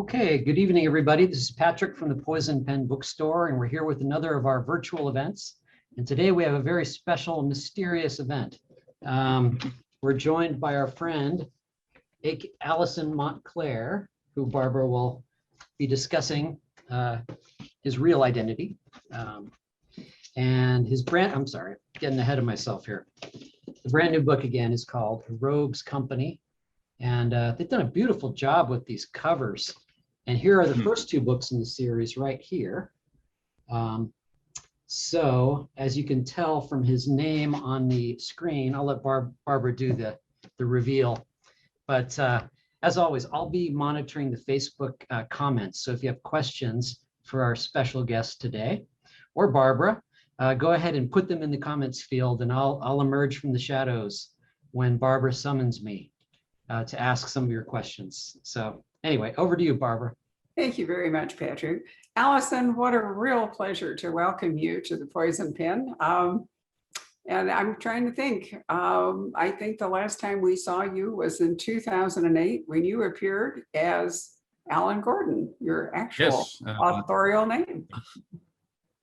Okay, good evening, everybody. This is Patrick from the Poison Pen Bookstore, and we're here with another of our virtual events. And today we have a very special, mysterious event. We're joined by our friend, Allison Montclair, who Barbara will be discussing his real identity. And his brand, I'm sorry, getting ahead of myself here. The brand new book again is called Rogues Company. And they've done a beautiful job with these covers. And here are the first two books in the series right here. So as you can tell from his name on the screen, I'll let Barbara do the reveal. But as always, I'll be monitoring the Facebook comments. So if you have questions for our special guest today, or Barbara, go ahead and put them in the comments field, and I'll emerge from the shadows when Barbara summons me to ask some of your questions. So anyway, over to you, Barbara. Thank you very much, Patrick. Allison, what a real pleasure to welcome you to the Poison Pen. And I'm trying to think, I think the last time we saw you was in 2008 when you appeared as Alan Gordon, your actual authorial name.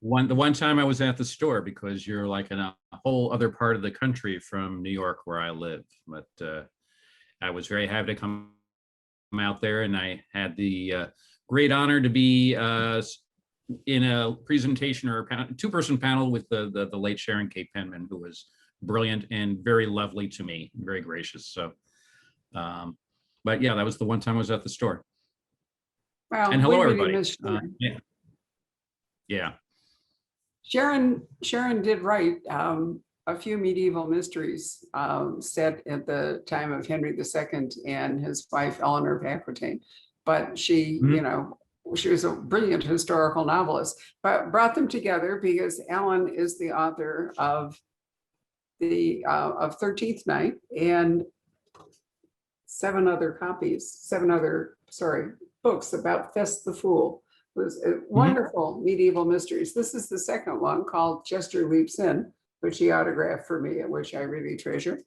The one time I was at the store, because you're like in a whole other part of the country from New York where I live. But I was very happy to come out there, and I had the great honor to be in a presentation or a two-person panel with the late Sharon K. Penman, who was brilliant and very lovely to me, very gracious. So, but yeah, that was the one time I was at the store. Well, and hello, really everybody. Yeah. Sharon did write a few medieval mysteries set at the time of Henry II and his wife Eleanor of Aquitaine. But she, you know, she was a brilliant historical novelist, but brought them together because Alan is the author of the of 13th Night and seven other books about Fess the Fool. It was wonderful medieval mysteries. This is the second one called Jester Leaps In, which he autographed for me, which I really treasure.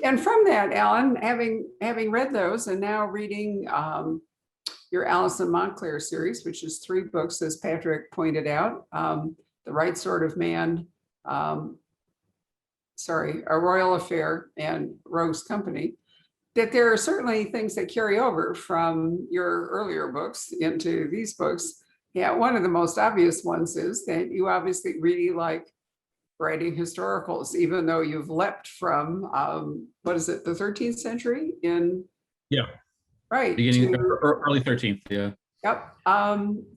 And from that, Alan, having read those and now reading your Allison Montclair series, which is 3 books, as Patrick pointed out, The Right Sort of Man, A Royal Affair, and Rogues Company, that there are certainly things that carry over from your earlier books into these books. Yeah, one of the most obvious ones is that you obviously really like writing historicals, even though you've leapt from, what is it, the 13th century beginning early 13th,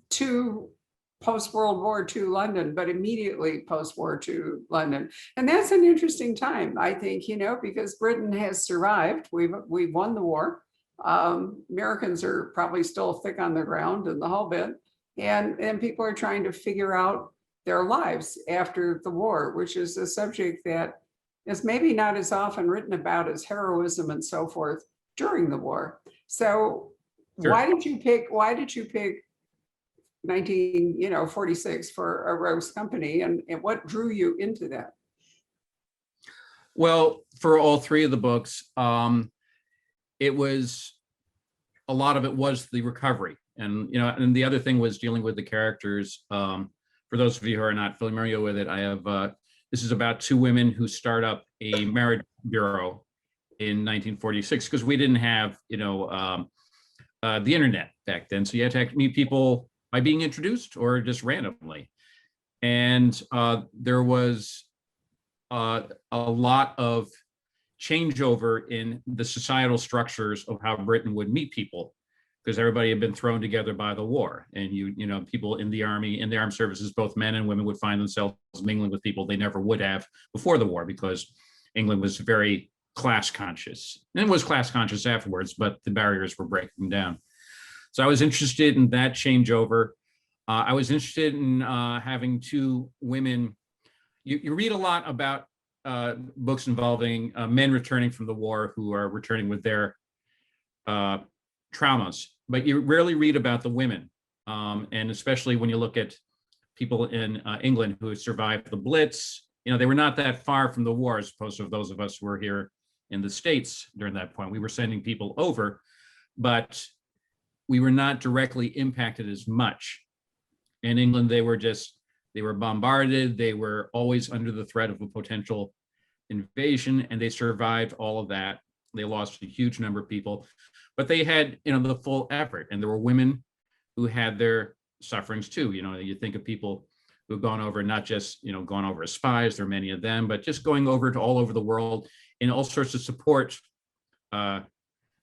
to post-World War II London, but immediately post-War II London. And that's an interesting time, I think, you know, because Britain has survived. We've won the war. Americans are probably still thick on the ground and the whole bit. And people are trying to figure out their lives after the war, which is a subject that is maybe not as often written about as heroism and so forth during the war. So why did you pick 1946 for a Rogues Company, and what drew you into that? Well, for all 3 of the books, it was, a lot of it was the recovery. And, you know, and the other thing was dealing with the characters. For those of you who are not familiar with it, I have, this is about 2 women who start up a marriage bureau in 1946, because we didn't have, you know, the internet back then. So you had to meet people by being introduced or just randomly. And there was a lot of changeover in the societal structures of how Britain would meet people, because everybody had been thrown together by the war. And you know, people in the army, in the armed services, both men and women, would find themselves mingling with people they never would have before the war, because England was very class conscious. And it was class conscious afterwards, but the barriers were breaking down. So I was interested in that changeover. I was interested in having 2 women. You read a lot about books involving men returning from the war who are returning with their traumas, but you rarely read about the women. And especially when you look at people in England who survived the Blitz, you know, they were not that far from the war, as opposed to those of us who were here in the States during that point. We were sending people over, but we were not directly impacted as much. In England, they were bombarded. They were always under the threat of a potential invasion, and they survived all of that. They lost a huge number of people, but they had, the full effort. And there were women who had their sufferings too. You think of people who've gone over, not just, gone over as spies, there are many of them, but just going over to all over the world in all sorts of support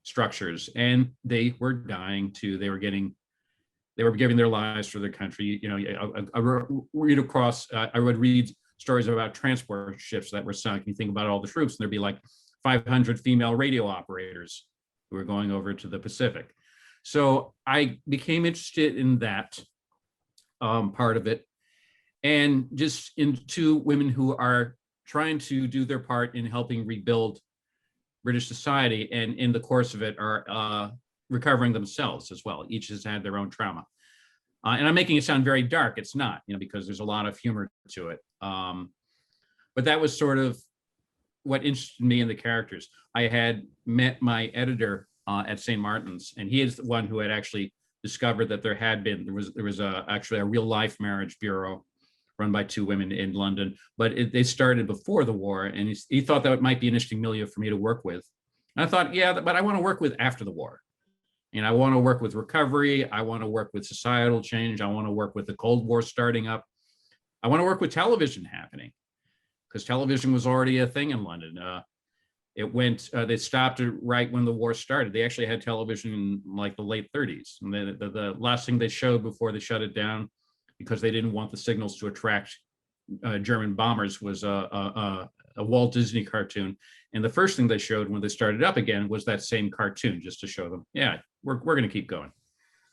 structures. And they were dying too. They were giving their lives for their country. I would read stories about transport ships that were sunk. You think about all the troops, and there'd be like 500 female radio operators who were going over to the Pacific. So I became interested in that part of it, and just into women who are trying to do their part in helping rebuild British society, and in the course of it are recovering themselves as well. Each has had their own trauma. And I'm making it sound very dark. It's not, because there's a lot of humor to it. But that was sort of what interested me in the characters. I had met my editor at St. Martin's, and he is the one who had actually discovered that there was actually a real life marriage bureau run by two women in London, but they started before the war, and he thought that it might be an interesting milieu for me to work with. And I thought, yeah, but I want to work with after the war. And I want to work with recovery. I want to work with societal change. I want to work with the Cold War starting up. I want to work with television happening, because television was already a thing in London. They stopped it right when the war started. They actually had television in like the late 30s. And the last thing they showed before they shut it down, because they didn't want the signals to attract German bombers, was a Walt Disney cartoon. And the first thing they showed when they started up again was that same cartoon, just to show them, yeah, we're going to keep going.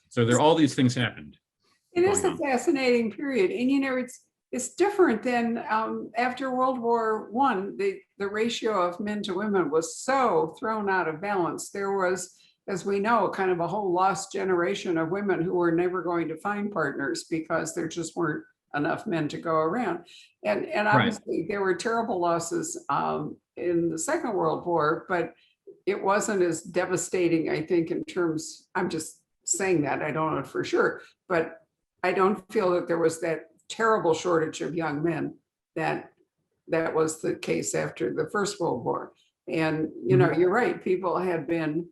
So all these things happened. It is a fascinating period. And, it's different than after World War I, the ratio of men to women was so thrown out of balance. There was, as we know, kind of a whole lost generation of women who were never going to find partners because there just weren't enough men to go around. And obviously there were terrible losses in the Second World War, but it wasn't as devastating, I think, in terms, I'm just saying that, I don't know for sure, but I don't feel that there was that terrible shortage of young men that was the case after the First World War. And, you're right, people had been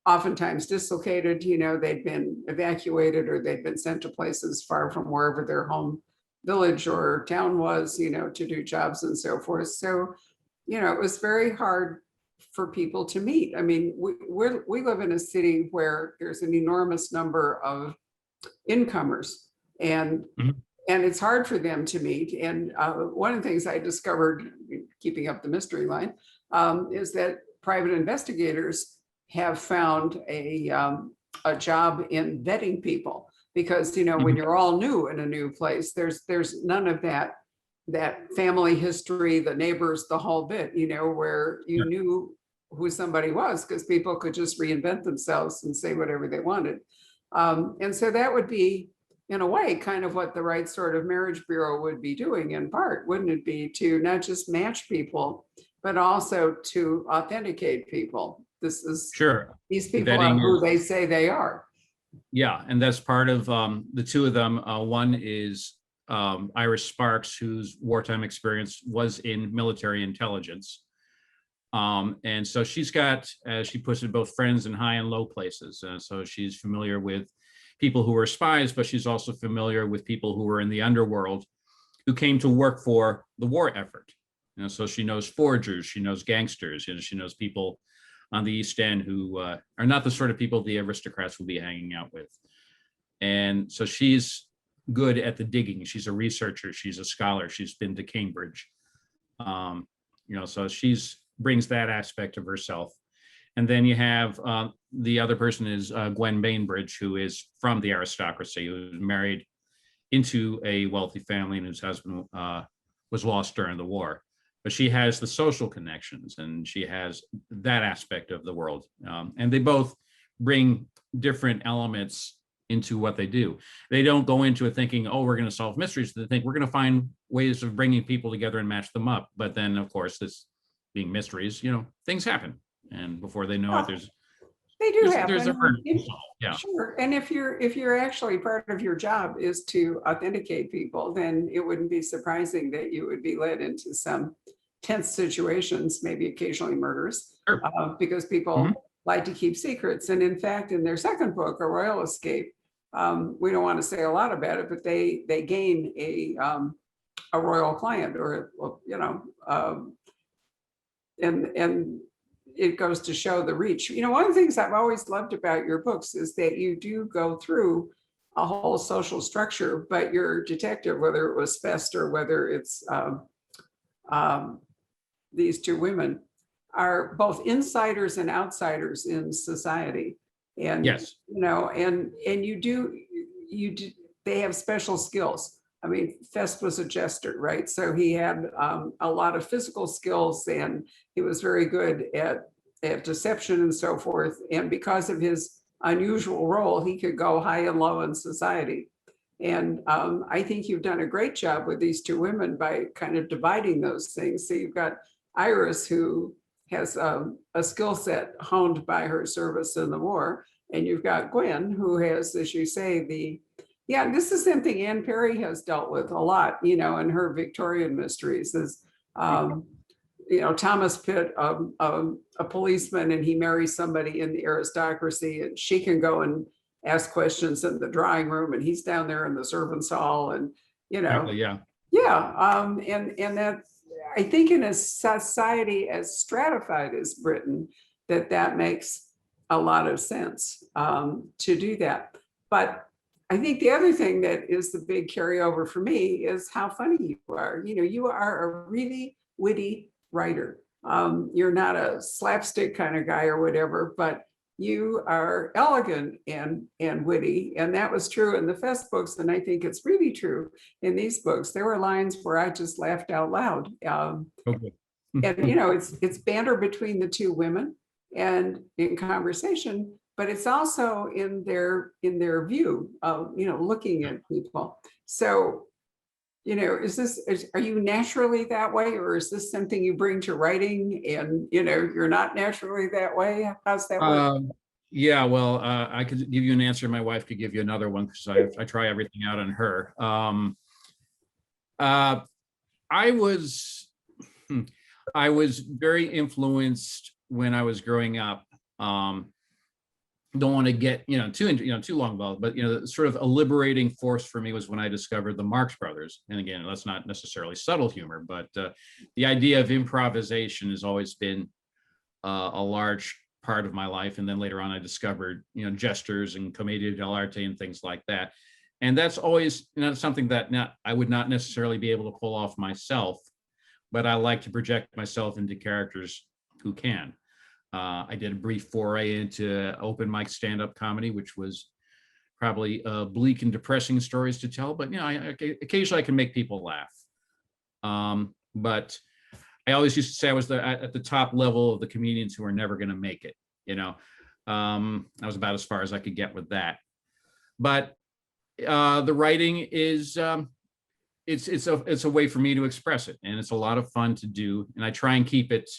oftentimes dislocated, they'd been evacuated, or they'd been sent to places far from wherever their home village or town was, to do jobs and so forth. So, it was very hard for people to meet. I mean, we live in a city where there's an enormous number of incomers, and it's hard for them to meet. And one of the things I discovered, keeping up the mystery line, is that private investigators have found a job in vetting people, because when you're all new in a new place, there's none of that family history, the neighbors, the whole bit, where you knew who somebody was, because people could just reinvent themselves and say whatever they wanted. And so that would be, in a way, kind of what the right sort of marriage bureau would be doing, in part, wouldn't it be, to not just match people, but also to authenticate people. This is sure. These people are who they say they are. Yeah, and that's part of the two of them. One is Iris Sparks, whose wartime experience was in military intelligence. And so she's got, as she puts it, both friends in high and low places. So she's familiar with people who were spies, but she's also familiar with people who were in the underworld who came to work for the war effort. So she knows forgers, she knows gangsters, she knows people on the East End who are not the sort of people the aristocrats will be hanging out with. And so she's good at the digging. She's a researcher, she's a scholar, she's been to Cambridge. So she's brings that aspect of herself. And then you have the other person is Gwen Bainbridge, who is from the aristocracy, who was married into a wealthy family and whose husband was lost during the war. But she has the social connections, and she has that aspect of the world. And they both bring different elements into what they do. They don't go into it thinking, oh, we're going to solve mysteries. They think we're going to find ways of bringing people together and match them up. But then, of course, this being mysteries, things happen. And before they know it, there's They do there's a happen. hurdle. Yeah. Sure. And if you're actually part of your job is to authenticate people, then it wouldn't be surprising that you would be led into some tense situations, maybe occasionally murders, Sure. because people Mhm. like to keep secrets. And in fact, in their second book, A Royal Escape, we don't want to say a lot about it, but they gain a royal client, or and it goes to show the reach. One of the things I've always loved about your books is that you do go through a whole social structure, but your detective, whether it was Fest or whether it's um, these two women, are both insiders and outsiders in society. And Yes. and you do they have special skills. I mean, Fest was a jester, right? So he had a lot of physical skills, and he was very good at deception and so forth. And because of his unusual role, he could go high and low in society. And I think you've done a great job with these two women by kind of dividing those things. So you've got Iris, who has a skill set honed by her service in the war. And you've got Gwen, who has, as you say, this is something Anne Perry has dealt with a lot, in her Victorian mysteries is, Thomas Pitt, a policeman, and he marries somebody in the aristocracy, and she can go and ask questions in the drawing room, and he's down there in the servants' hall, and, Exactly, yeah. and that, I think in a society as stratified as Britain, that makes a lot of sense to do that. But I think the other thing that is the big carryover for me is how funny you are. You are a really witty writer. You're not a slapstick kind of guy or whatever, but you are elegant and witty. And that was true in the Fest books. And I think it's really true in these books. There were lines where I just laughed out loud. Okay. And it's banter between the two women and in conversation, but it's also in their view of looking at people. So are you naturally that way, or is this something you bring to writing and you're not naturally that way? How's that work? Yeah, well, I could give you an answer. My wife could give you another one, because I try everything out on her. I was very influenced when I was growing up. Don't want to get too long involved, but sort of a liberating force for me was when I discovered the Marx Brothers. And again, that's not necessarily subtle humor, but the idea of improvisation has always been a large part of my life. And then later on, I discovered gestures and commedia dell'arte and things like that. And that's always something that I would not necessarily be able to pull off myself, but I like to project myself into characters who can. I did a brief foray into open mic stand-up comedy, which was probably bleak and depressing stories to tell, but occasionally I can make people laugh. But I always used to say I was at the top level of the comedians who are never going to make it. I was about as far as I could get with that. But the writing is it's a way for me to express it, and it's a lot of fun to do, and I try and keep it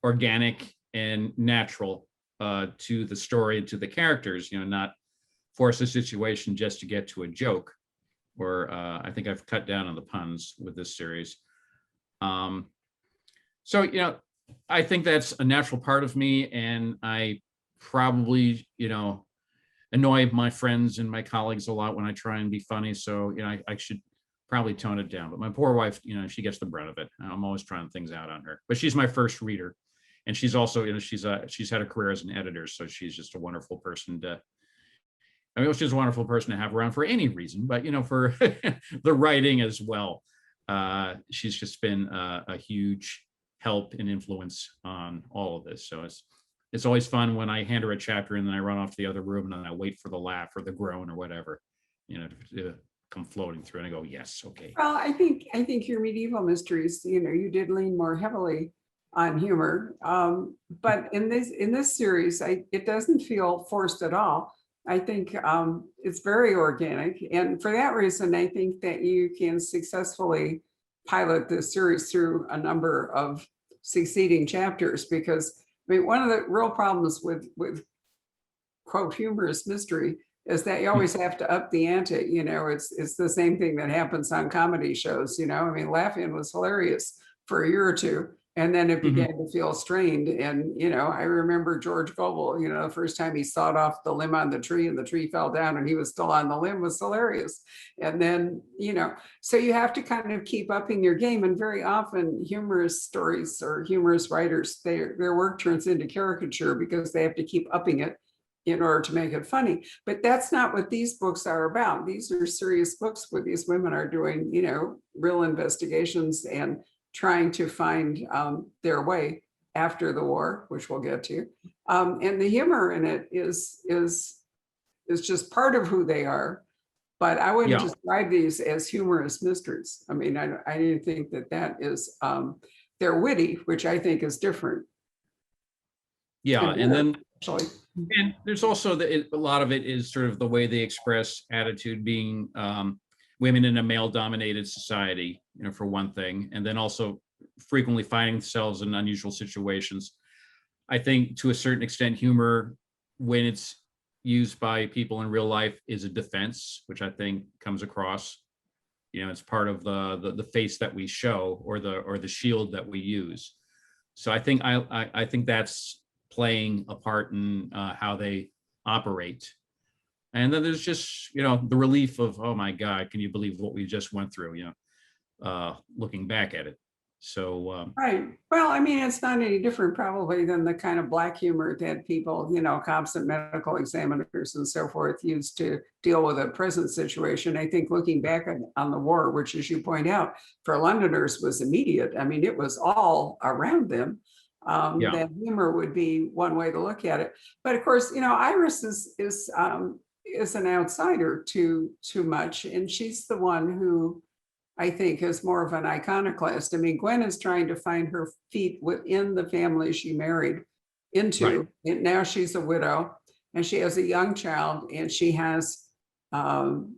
organic and natural to the story and to the characters, not force a situation just to get to a joke. Or I think I've cut down on the puns with this series. So I think that's a natural part of me, and I probably annoy my friends and my colleagues a lot when I try and be funny. So I should probably tone it down. But my poor wife, she gets the brunt of it. I'm always trying things out on her. But she's my first reader. And she's also, she's had a career as an editor, so she's just a wonderful person she's a wonderful person to have around for any reason, but for the writing as well. She's just been a huge help and influence on all of this. So it's always fun when I hand her a chapter and then I run off to the other room and then I wait for the laugh or the groan or whatever, to come floating through, and I go, yes, okay. Well, I think your medieval mysteries, you did lean more heavily on humor, but in this series, it doesn't feel forced at all. I think it's very organic, and for that reason, I think that you can successfully pilot this series through a number of succeeding chapters. Because one of the real problems with quote humorous mystery is that you always have to up the ante. You know, it's the same thing that happens on comedy shows. You know, I mean, Laugh-In was hilarious for a year or two, and then it Mhm. began to feel strained. And you know, I remember George Gobel. You know, the first time he sawed off the limb on the tree and the tree fell down and he was still on the limb was hilarious. And then you know, so you have to kind of keep upping your game. And very often, humorous stories or humorous writers, their work turns into caricature because they have to keep upping it in order to make it funny. But that's not what these books are about. These are serious books where these women are doing, you know, real investigations and trying to find their way after the war, which we'll get to. And the humor in it is just part of who they are. But I wouldn't Yeah, describe these as humorous mysteries. I mean, I didn't think that is, they're witty, which I think is different. yeah, And and then actually, and there's also a lot of it is sort of the way they express attitude, being women in a male-dominated society, you know, for one thing, and then also frequently finding themselves in unusual situations. I think to a certain extent, humor, when it's used by people in real life, is a defense, which I think comes across. You know, it's part of the face that we show, or the shield that we use. So I think that's playing a part in how they operate. And then there's just, you know, the relief of, oh my God, can you believe what we just went through? You know, looking back at it. So right. Well, I mean, it's not any different probably than the kind of Black humor that people, you know, cops and medical examiners and so forth use to deal with a present situation. I think looking back on the war, which as you point out, for Londoners was immediate. I mean, it was all around them. yeah, That humor would be one way to look at it. But of course, you know, Iris is an outsider to too much. And she's the one who I think is more of an iconoclast. I mean, Gwen is trying to find her feet within the family she married right, into. And now she's a widow and she has a young child, and she has um,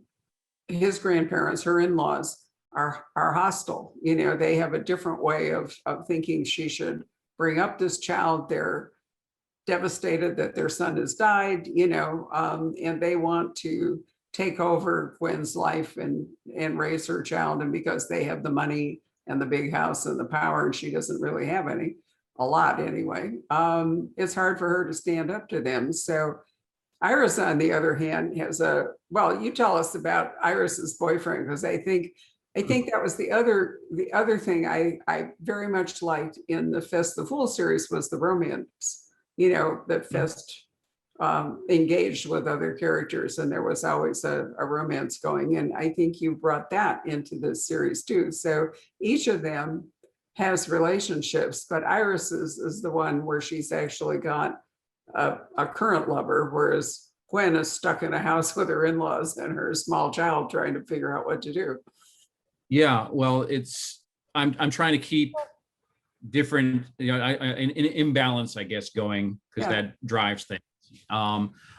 his grandparents, her in-laws, are hostile. You know, they have a different way of thinking she should bring up this child. They're devastated that their son has died, you know, and they want to take over Gwen's life and raise her child. And because they have the money and the big house and the power, and she doesn't really have a lot anyway, it's hard for her to stand up to them. So Iris, on the other hand, has well, you tell us about Iris's boyfriend, because I think that was the other thing I very much liked in the Fest the Fool series was the romance, you know, that Fest engaged with other characters, and there was always a romance going. And I think you brought that into this series too. So each of them has relationships, but Iris is the one where she's actually got a current lover, whereas Gwen is stuck in a house with her in-laws and her small child trying to figure out what to do. yeah. Well, I'm trying to keep different, you know, an imbalance, I guess, going, because Yeah. that drives things.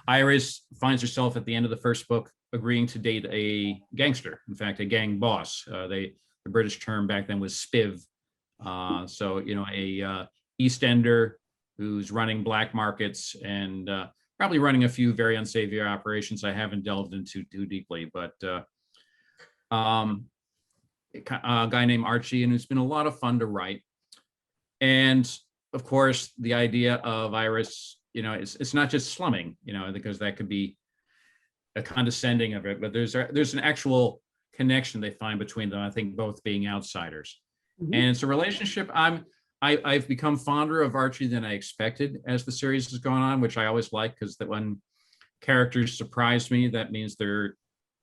Iris finds herself at the end of the first book agreeing to date a gangster, in fact, a gang boss. The British term back then was spiv. So, you know, a East Ender who's running black markets and probably running a few very unsavory operations I haven't delved into too deeply, but a guy named Archie, and it's been a lot of fun to write. And of course, the idea of Iris, you know, it's not just slumming, you know, because that could be a condescending of it, but there's an actual connection they find between them. I think both being outsiders, Mhm. and it's a relationship. I've become fonder of Archie than I expected as the series has gone on, which I always like, because that when characters surprise me, that means they're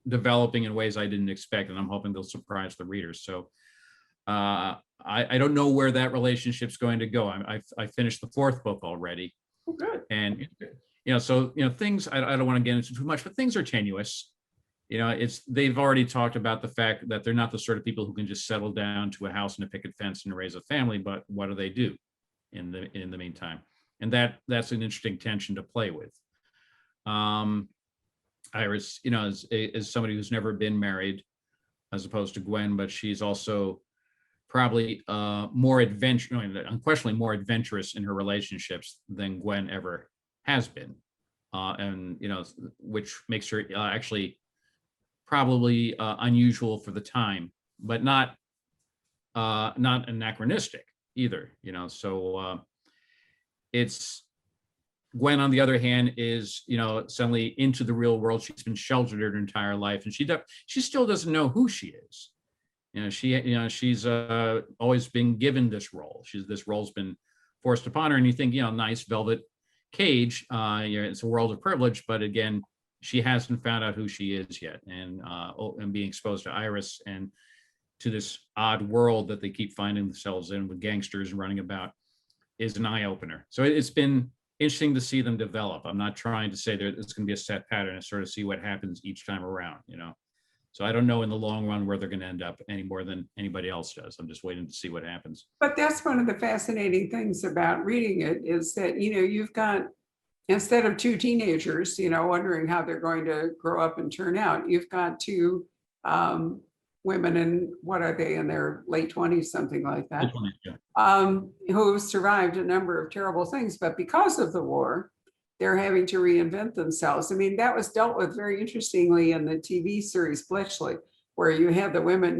developing in ways I didn't expect, and I'm hoping they'll surprise the readers. So I don't know where that relationship's going to go. I finished the fourth book already, Oh, good. and you know, so you know, things I don't want to get into too much, but things are tenuous. You know, they've already talked about the fact that they're not the sort of people who can just settle down to a house and a picket fence and raise a family, but what do they do in the meantime? And that's an interesting tension to play with. Iris, you know, is somebody who's never been married, as opposed to Gwen, but she's also probably unquestionably more adventurous in her relationships than Gwen ever has been. and which makes her actually probably unusual for the time, but not anachronistic either. So it's Gwen, on the other hand, is suddenly into the real world. She's been sheltered her entire life, and she still doesn't know who she is. She's always been given this role. This role's been forced upon her, and you think, nice velvet cage. It's a world of privilege, but again, she hasn't found out who she is yet, and being exposed to Iris and to this odd world that they keep finding themselves in with gangsters running about is an eye opener. So it's been interesting to see them develop. I'm not trying to say that it's going to be a set pattern. I sort of see what happens each time around. So I don't know in the long run where they're going to end up any more than anybody else does. I'm just waiting to see what happens. But that's one of the fascinating things about reading it, is that, you've got, instead of two teenagers, wondering how they're going to grow up and turn out, you've got two women, and what are they, in their late 20s, something like that, who survived a number of terrible things. But because of the war, they're having to reinvent themselves. I mean, that was dealt with very interestingly in the TV series Bletchley, where you had the women,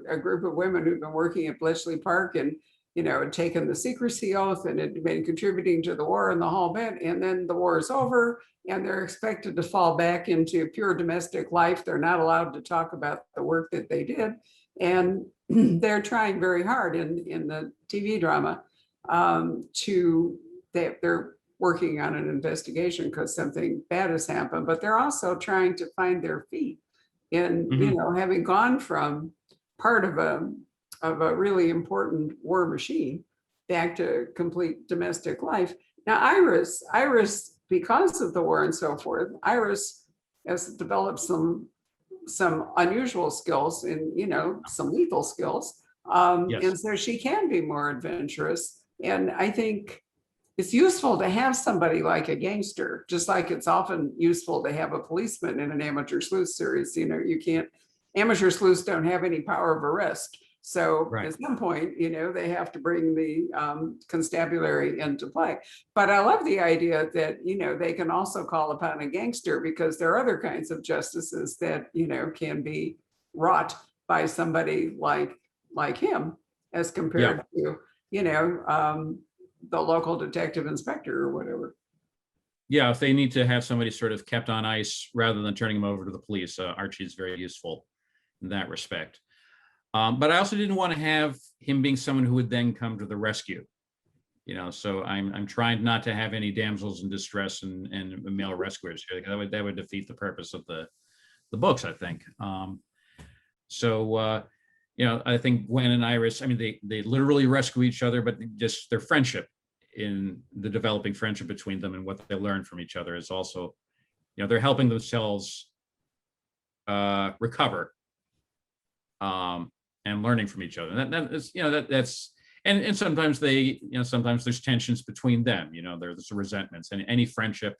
a group of women who'd been working at Bletchley Park and, had taken the secrecy oath and had been contributing to the war and the whole bit. And then the war is over and they're expected to fall back into pure domestic life. They're not allowed to talk about the work that they did. And they're trying very hard in the TV drama they're working on an investigation because something bad has happened, but they're also trying to find their feet in, having gone from part of a really important war machine back to complete domestic life. Now, Iris, because of the war and so forth, Iris has developed some unusual skills and, some lethal skills. Yes. And so she can be more adventurous. And I think it's useful to have somebody like a gangster, just like it's often useful to have a policeman in an amateur sleuth series. Amateur sleuths don't have any power of arrest. So Right. At some point, they have to bring the constabulary into play. But I love the idea that, they can also call upon a gangster, because there are other kinds of justices that, can be wrought by somebody like him, as compared to, the local detective inspector or whatever. Yeah, if they need to have somebody sort of kept on ice rather than turning them over to the police, Archie is very useful in that respect. But I also didn't want to have him being someone who would then come to the rescue. So I'm trying not to have any damsels in distress and male rescuers here. That would defeat the purpose of the books, I think. I think Gwen and Iris, they literally rescue each other, but just their friendship, in the developing friendship between them and what they learn from each other is also, they're helping themselves recover and learning from each other. And sometimes sometimes there's tensions between them, there's resentments, and any friendship,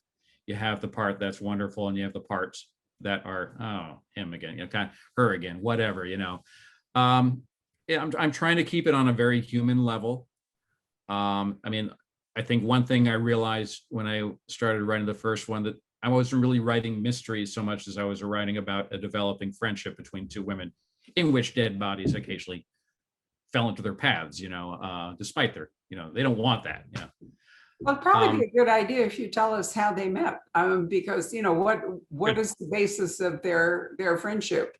you have the part that's wonderful and you have the parts that are, him again, kind of her again, whatever, I'm trying to keep it on a very human level. I think one thing I realized when I started writing the first one, that I wasn't really writing mysteries so much as I was writing about a developing friendship between two women, in which dead bodies occasionally fell into their paths, despite their, they don't want that. Well, it'd probably be a good idea if you tell us how they met, because what is the basis of their friendship?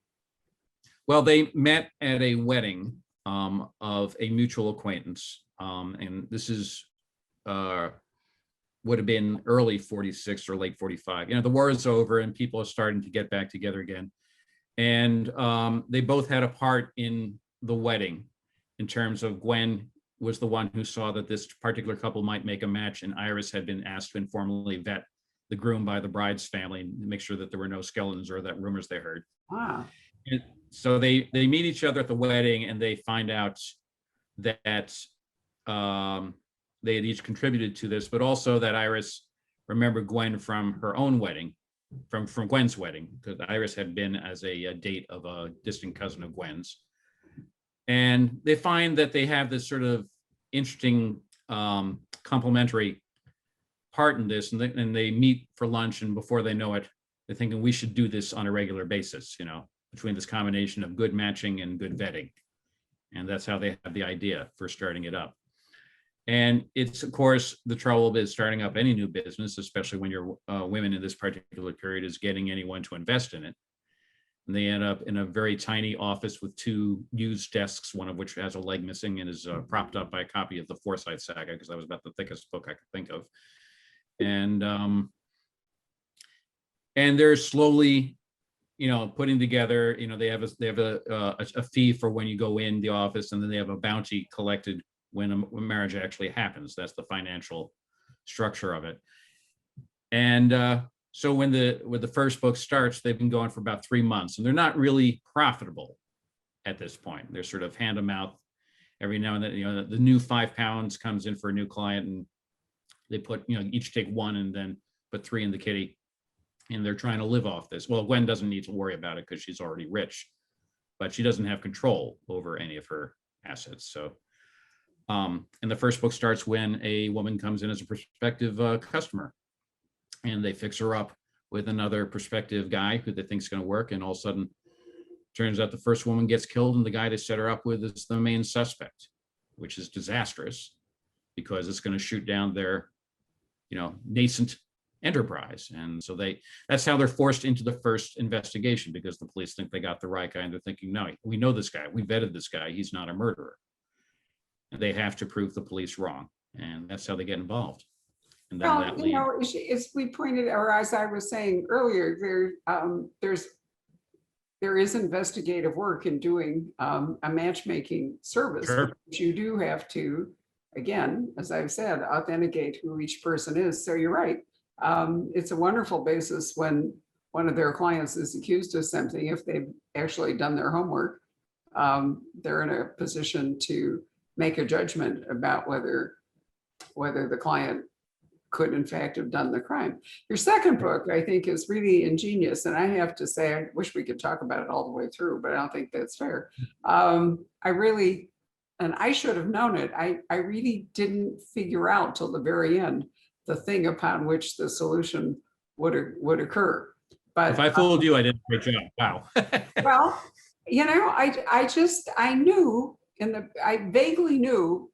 Well, they met at a wedding of a mutual acquaintance, and this is would have been early 46 or late 45. The war is over and people are starting to get back together again, and they both had a part in the wedding, in terms of Gwen was the one who saw that this particular couple might make a match, and Iris had been asked to informally vet the groom by the bride's family and make sure that there were no skeletons or that rumors they heard. Wow. And so they meet each other at the wedding, and they find out that they had each contributed to this, but also that Iris remembered Gwen from her own wedding, from Gwen's wedding, because Iris had been as a date of a distant cousin of Gwen's. And they find that they have this sort of interesting complementary part in this, and they meet for lunch, and before they know it, they're thinking we should do this on a regular basis, between this combination of good matching and good vetting. And that's how they have the idea for starting it up. And it's, of course, the trouble is starting up any new business, especially when you're women in this particular period, is getting anyone to invest in it. And they end up in a very tiny office with 2 used desks, one of which has a leg missing and is propped up by a copy of the Forsyth Saga, because that was about the thickest book I could think of. And they're slowly, putting together. They have a fee for when you go in the office, and then they have a bounty collected when a marriage actually happens. That's the financial structure of it. And so when the first book starts, they've been going for about 3 months, and they're not really profitable at this point. They're sort of hand to mouth. Every now and then, the new £5 comes in for a new client, and they put, each take 1 and then put 3 in the kitty, and they're trying to live off this. Well, Gwen doesn't need to worry about it because she's already rich, but she doesn't have control over any of her assets. So, and the first book starts when a woman comes in as a prospective customer, and they fix her up with another prospective guy who they think is going to work. And all of a sudden, turns out the first woman gets killed, and the guy they set her up with is the main suspect, which is disastrous because it's going to shoot down their, nascent enterprise. And so that's how they're forced into the first investigation, because the police think they got the right guy, and they're thinking, no, we know this guy. We vetted this guy. He's not a murderer. And they have to prove the police wrong. And that's how they get involved. And then as we pointed, or as I was saying earlier, there is investigative work in doing a matchmaking service. Sure. But you do have to, again, as I've said, authenticate who each person is. So you're right. It's a wonderful basis when one of their clients is accused of something. If they've actually done their homework, they're in a position to make a judgment about whether the client could in fact have done the crime. Your second book, I think, is really ingenious. And I have to say, I wish we could talk about it all the way through, but I don't think that's fair. And I should have known it. I really didn't figure out till the very end the thing upon which the solution would occur. But if I fooled you, I did a great job. Wow. Well, I vaguely knew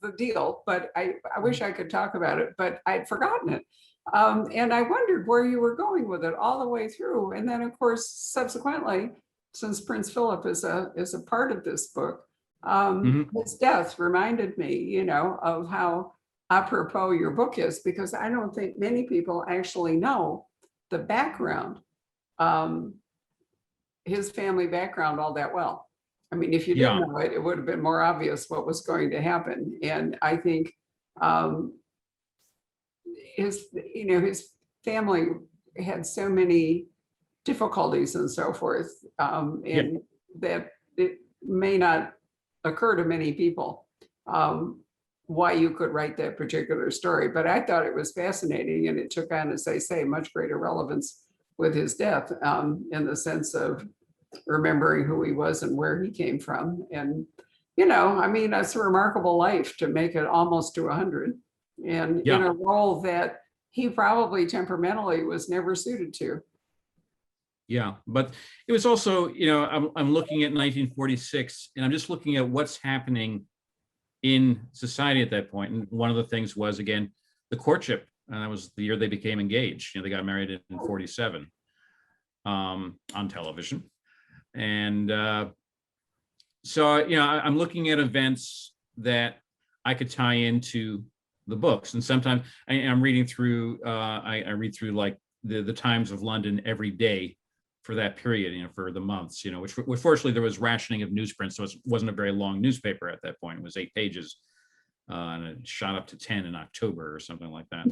the deal, but I wish I could talk about it, but I'd forgotten it. And I wondered where you were going with it all the way through. And then, of course, subsequently, since Prince Philip is a part of this book, his death reminded me, of how apropos your book is, because I don't think many people actually know the background, his family background all that well. I mean, if you didn't know it, it would have been more obvious what was going to happen. And I think his family had so many difficulties and so forth, and that it may not occur to many people why you could write that particular story. But I thought it was fascinating, and it took on, as I say, much greater relevance with his death, in the sense of remembering who he was and where he came from. And, it's a remarkable life to make it almost to 100, and in a role that he probably temperamentally was never suited to. Yeah, but it was also, I'm looking at 1946, and I'm just looking at what's happening in society at that point. And one of the things was, again, the courtship. And that was the year they became engaged. They got married in 47 on television. And so, I'm looking at events that I could tie into the books. And sometimes I'm reading through, I read through like the Times of London every day for that period, for the months, which fortunately there was rationing of newsprint. So it wasn't a very long newspaper at that point. It was 8 pages, and it shot up to 10 in October or something like that.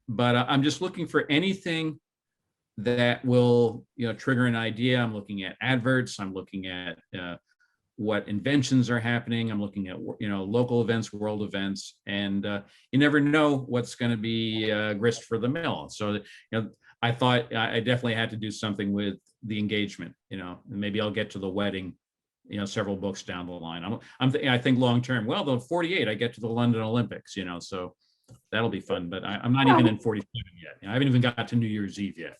But I'm just looking for anything that will, trigger an idea. I'm looking at adverts. I'm looking at what inventions are happening. I'm looking at, local events, world events, and you never know what's going to be grist for the mill. So, I thought I definitely had to do something with the engagement, and maybe I'll get to the wedding several books down the line. I think long term, well, the 48, I get to the London Olympics, so that'll be fun, but I'm not even in 47 yet. I haven't even got to New Year's Eve yet,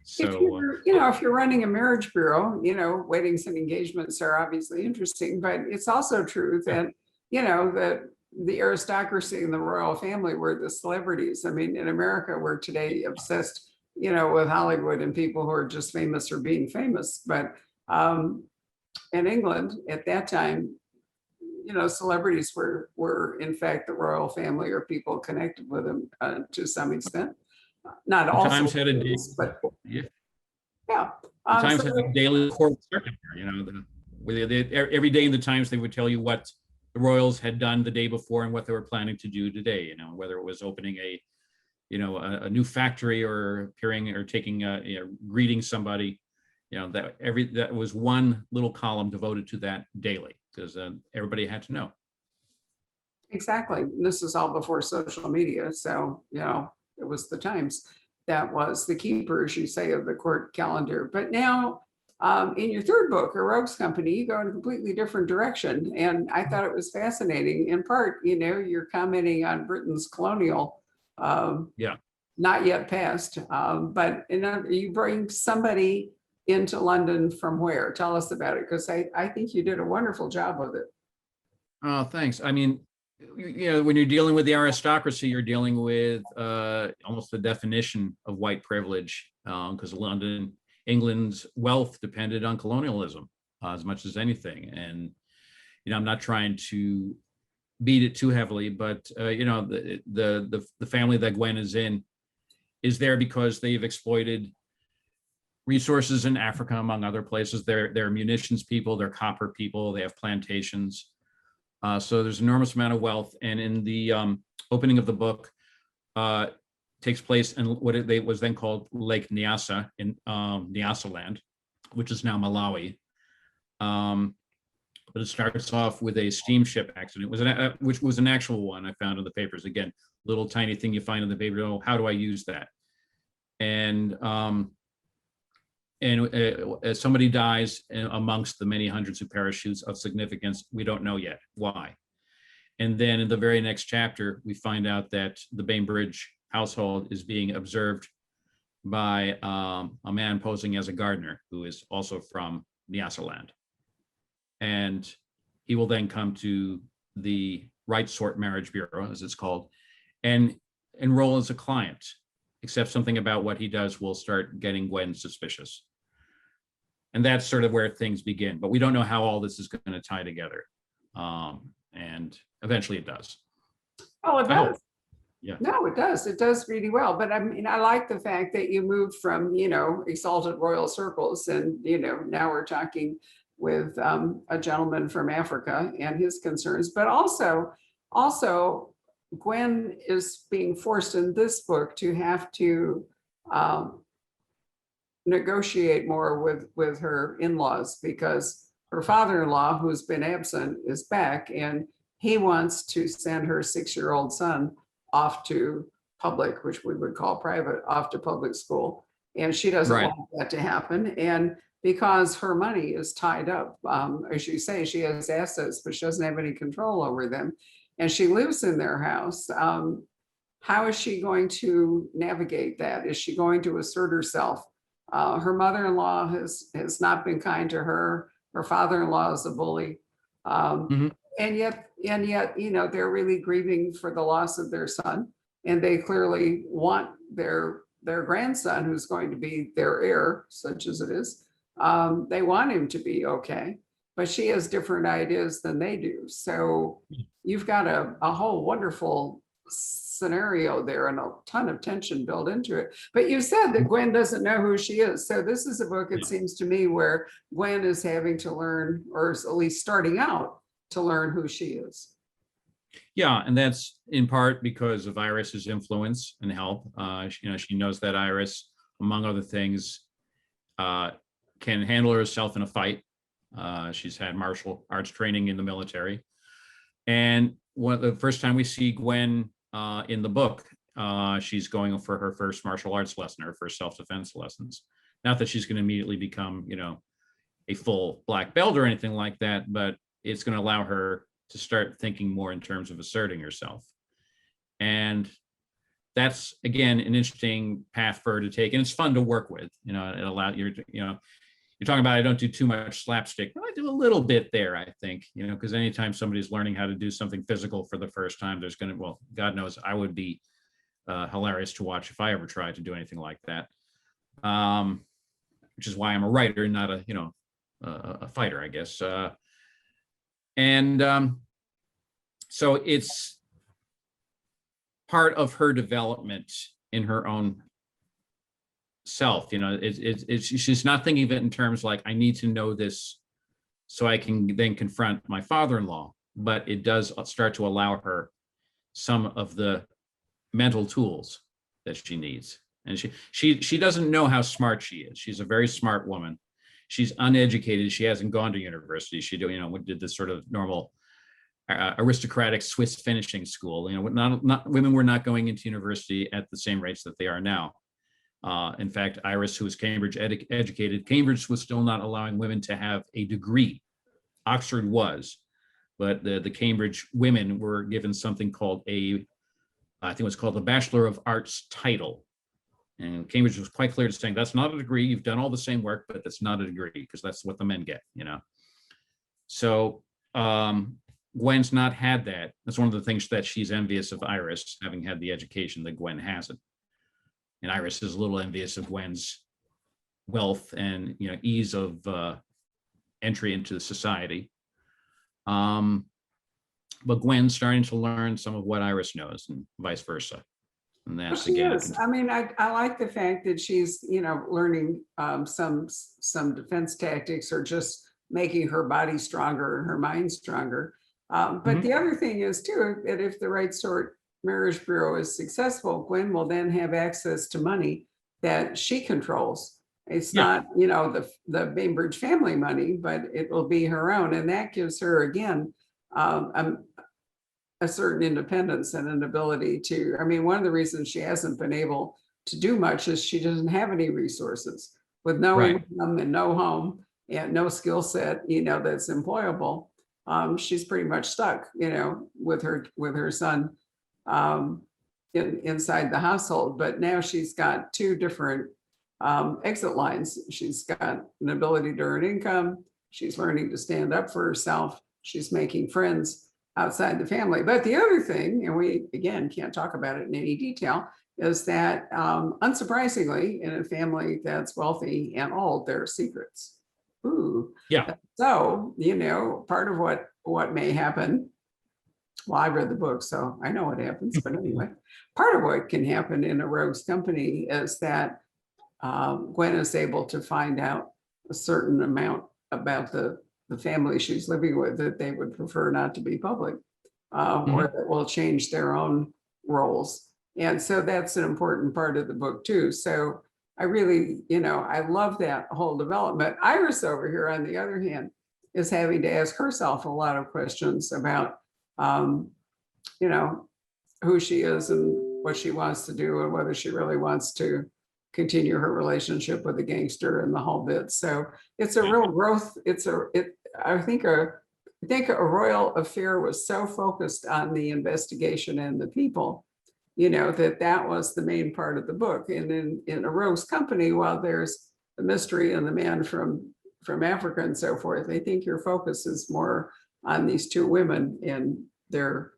So, if you're running a marriage bureau, weddings and engagements are obviously interesting, but it's also true that, that the aristocracy and the royal family were the celebrities. I mean, in America, we're today obsessed, with Hollywood and people who are just famous for being famous. But in England at that time, celebrities were in fact the royal family or people connected with them to some extent. Not all, Times had a but yeah. yeah. The Times had a daily court circuit. Every day in the Times they would tell you what the royals had done the day before and what they were planning to do today. Whether it was opening a new factory or appearing or taking greeting somebody. That was one little column devoted to that daily because everybody had to know. Exactly. This is all before social media, so it was the Times that was the keeper, as you say, of the court calendar. But now, in your third book, A Rogues Company, you go in a completely different direction, and I thought it was fascinating. In part, you're commenting on Britain's colonial, not yet past, but you bring somebody into London from where? Tell us about it, because I think you did a wonderful job with it. Oh, thanks. I mean, when you're dealing with the aristocracy, you're dealing with almost the definition of white privilege, because England's wealth depended on colonialism as much as anything. And I'm not trying to beat it too heavily, but the family that Gwen is in is there because they've exploited resources in Africa, among other places. They're munitions people, they're copper people, they have plantations. So there's an enormous amount of wealth. And in the opening of the book, takes place in what it was then called Lake Nyasa in Nyasaland, which is now Malawi. But it starts off with a steamship accident, which was an actual one I found in the papers. Again, little tiny thing you find in the paper. Oh, how do I use that? And somebody dies amongst the many hundreds who parachutes of significance. We don't know yet why. And then in the very next chapter, we find out that the Bainbridge household is being observed by a man posing as a gardener who is also from Nyasaland. And he will then come to the Right Sort Marriage Bureau, as it's called, and enroll as a client, except something about what he does will start getting Gwen suspicious. And that's sort of where things begin. But we don't know how all this is going to tie together. And eventually it does. Oh, it does. Yeah. No, it does. It does really well. But I mean, I like the fact that you moved from, exalted royal circles and, now we're talking with a gentleman from Africa and his concerns, but also Gwen is being forced in this book to have to negotiate more with her in-laws because her father-in-law, who's been absent, is back and he wants to send her 6-year-old son off to public, which we would call private, off to public school. And she doesn't want that to happen. And because her money is tied up, as you say, she has assets, but she doesn't have any control over them. And she lives in their house. How is she going to navigate that? Is she going to assert herself? Her mother-in-law has not been kind to her. Her father-in-law is a bully. And yet, they're really grieving for the loss of their son. And they clearly want their grandson, who's going to be their heir, such as it is. They want him to be okay, but she has different ideas than they do. So you've got a whole wonderful scenario there and a ton of tension built into it. But you said that Gwen doesn't know who she is. So this is a book, it seems to me, where Gwen is having to learn, or is at least starting out to learn who she is. Yeah, and that's in part because of Iris's influence and help. She knows that Iris, among other things, can handle herself in a fight. She's had martial arts training in the military. And the first time we see Gwen in the book, she's going for her first martial arts lesson, her first self-defense lessons. Not that she's going to immediately become, a full black belt or anything like that, but it's going to allow her to start thinking more in terms of asserting herself. And that's, again, an interesting path for her to take. And it's fun to work with. You know, it allows you, you know, you're talking about, I don't do too much slapstick. I do a little bit there, I think, you know, because anytime somebody's learning how to do something physical for the first time, there's going to, well, God knows I would be hilarious to watch if I ever tried to do anything like that. Which is why I'm a writer, not a, you know, a fighter, I guess. So it's part of her development in her own self. You know, she's not thinking of it in terms like, I need to know this so I can then confront my father-in-law, but it does start to allow her some of the mental tools that she needs. And she doesn't know how smart she is. She's a very smart woman. She's uneducated. She hasn't gone to university. She did this sort of normal aristocratic Swiss finishing school. You know, not women were not going into university at the same rates that they are now. In fact, Iris, who was Cambridge educated, Cambridge was still not allowing women to have a degree. Oxford was, but the Cambridge women were given something called I think it was called the Bachelor of Arts title. And Cambridge was quite clear to saying, that's not a degree. You've done all the same work, but that's not a degree, because that's what the men get, you know. So Gwen's not had that. That's one of the things that she's envious of Iris, having had the education that Gwen hasn't. And Iris is a little envious of Gwen's wealth and, you know, ease of entry into the society. But Gwen's starting to learn some of what Iris knows, and vice versa. And that's, She again, is. I mean, I like the fact that she's, you know, learning some defense tactics, or just making her body stronger and her mind stronger. But the other thing is too, that if the Right Sort Marriage Bureau is successful, Gwen will then have access to money that she controls. It's not, you know, the Bainbridge family money, but it will be her own. And that gives her, again, a certain independence and an ability to, I mean, one of the reasons she hasn't been able to do much is she doesn't have any resources. With no income and no home and no skill set, you know, that's employable. She's pretty much stuck, you know, with her son inside the household. But now she's got two different exit lines. She's got an ability to earn income. She's learning to stand up for herself. She's making friends outside the family. But the other thing, and we, again, can't talk about it in any detail, is that unsurprisingly, in a family that's wealthy and old, there are secrets. Ooh. Yeah. So, you know, part of what may happen, well, I read the book, so I know what happens, but anyway, part of what can happen in a rogue's company is that Gwen is able to find out a certain amount about the family she's living with that they would prefer not to be public, or that will change their own roles. And so that's an important part of the book too. So I really, you know, I love that whole development. Iris over here, on the other hand, is having to ask herself a lot of questions about, you know, who she is and what she wants to do, and whether she really wants to continue her relationship with the gangster and the whole bit. So it's a real growth. I think a royal affair was so focused on the investigation and the people, you know, that was the main part of the book. And in a rogue's company, while there's the mystery and the man from Africa and so forth, I think your focus is more on these two women and their,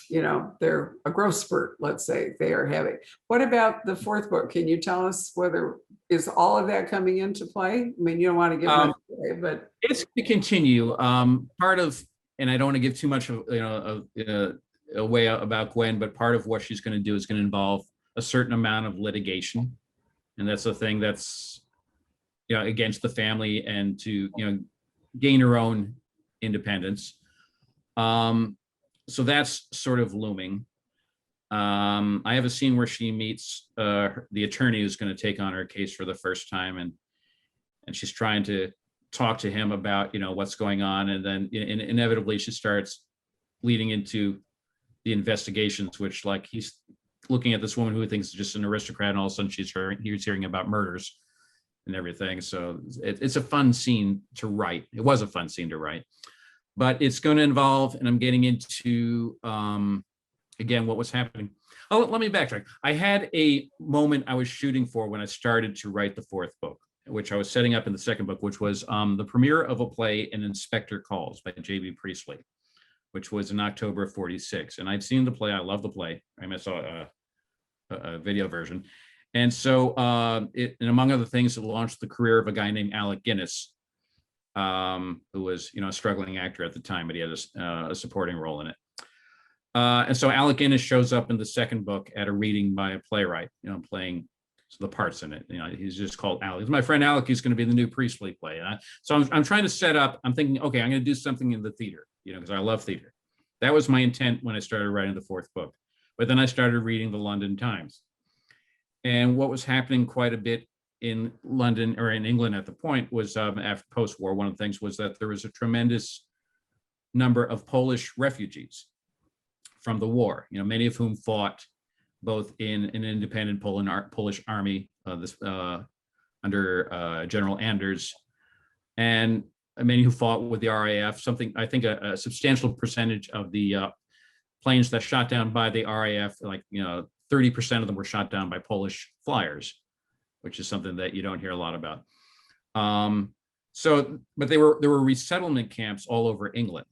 you know, they're a growth spurt, let's say, they are having. What about the fourth book? Can you tell us whether, is all of that coming into play? I mean, you don't want to give much away, but it's to continue. Part of, and I don't want to give too much of, you know, away about Gwen, but part of what she's going to do is going to involve a certain amount of litigation, and that's a thing that's, you know, against the family, and to, you know, gain her own independence. So that's sort of looming. I have a scene where she meets the attorney who's going to take on her case for the first time, and she's trying to talk to him about, you know, what's going on, and then inevitably she starts leading into the investigations, which, like, he's looking at this woman who he thinks is just an aristocrat, and all of a sudden he's hearing about murders, and everything. So it's a fun scene to write. It was a fun scene to write, but it's going to involve, and I'm getting into, again, what was happening. Oh, let me backtrack. I had a moment I was shooting for when I started to write the fourth book, which I was setting up in the second book, which was the premiere of a play, An Inspector Calls by J.B. Priestley, which was in October of 46. And I'd seen the play. I love the play. I saw a video version. And so and among other things, it launched the career of a guy named Alec Guinness, who was, a struggling actor at the time, but he had a supporting role in it. And so Alec Guinness shows up in the second book at a reading by a playwright, playing the parts in it. He's just called Alec. My friend Alec, he's going to be the new Priestley play. So I'm trying to set up, I'm thinking, okay, I'm going to do something in the theater, because I love theater. That was my intent when I started writing the fourth book. But then I started reading the London Times. And what was happening quite a bit in London, or in England at the point, was after post-war, one of the things was that there was a tremendous number of Polish refugees from the war, many of whom fought both in an independent Polish army under General Anders, and many who fought with the RAF. I think a substantial percentage of the planes that shot down by the RAF, 30% of them were shot down by Polish flyers, which is something that you don't hear a lot about. But there were resettlement camps all over England.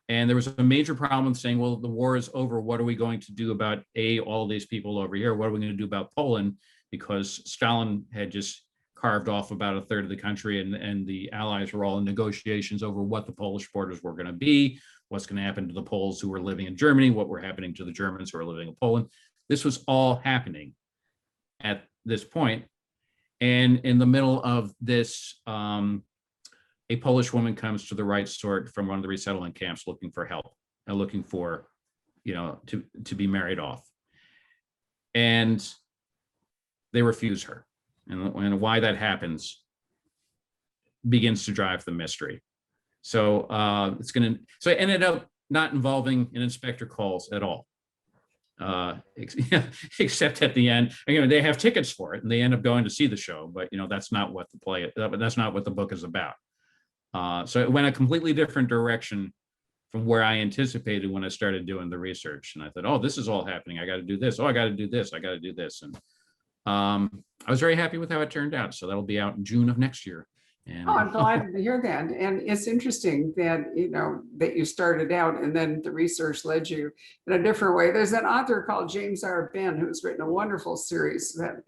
And there was a major problem saying, well, the war is over. What are we going to do about all these people over here? What are we going to do about Poland? Because Stalin had just carved off about a third of the country, and the Allies were all in negotiations over what the Polish borders were going to be, what's going to happen to the Poles who were living in Germany, what were happening to the Germans who were living in Poland. This was all happening at this point. And in the middle of this, a Polish woman comes to the right sort from one of the resettlement camps looking for help and looking for, to be married off. And they refuse her. And why that happens begins to drive the mystery. So so it ended up not involving an Inspector Calls at all. Except at the end, they have tickets for it and they end up going to see the show, but that's not what that's not what the book is about. So it went a completely different direction from where I anticipated when I started doing the research. And I thought, oh, this is all happening. I got to do this. Oh, I got to do this. I got to do this. And I was very happy with how it turned out. So that'll be out in June of next year. And, I'm delighted to hear that. And it's interesting that, that you started out and then the research led you in a different way. There's an author called James R. Benn who's written a wonderful series that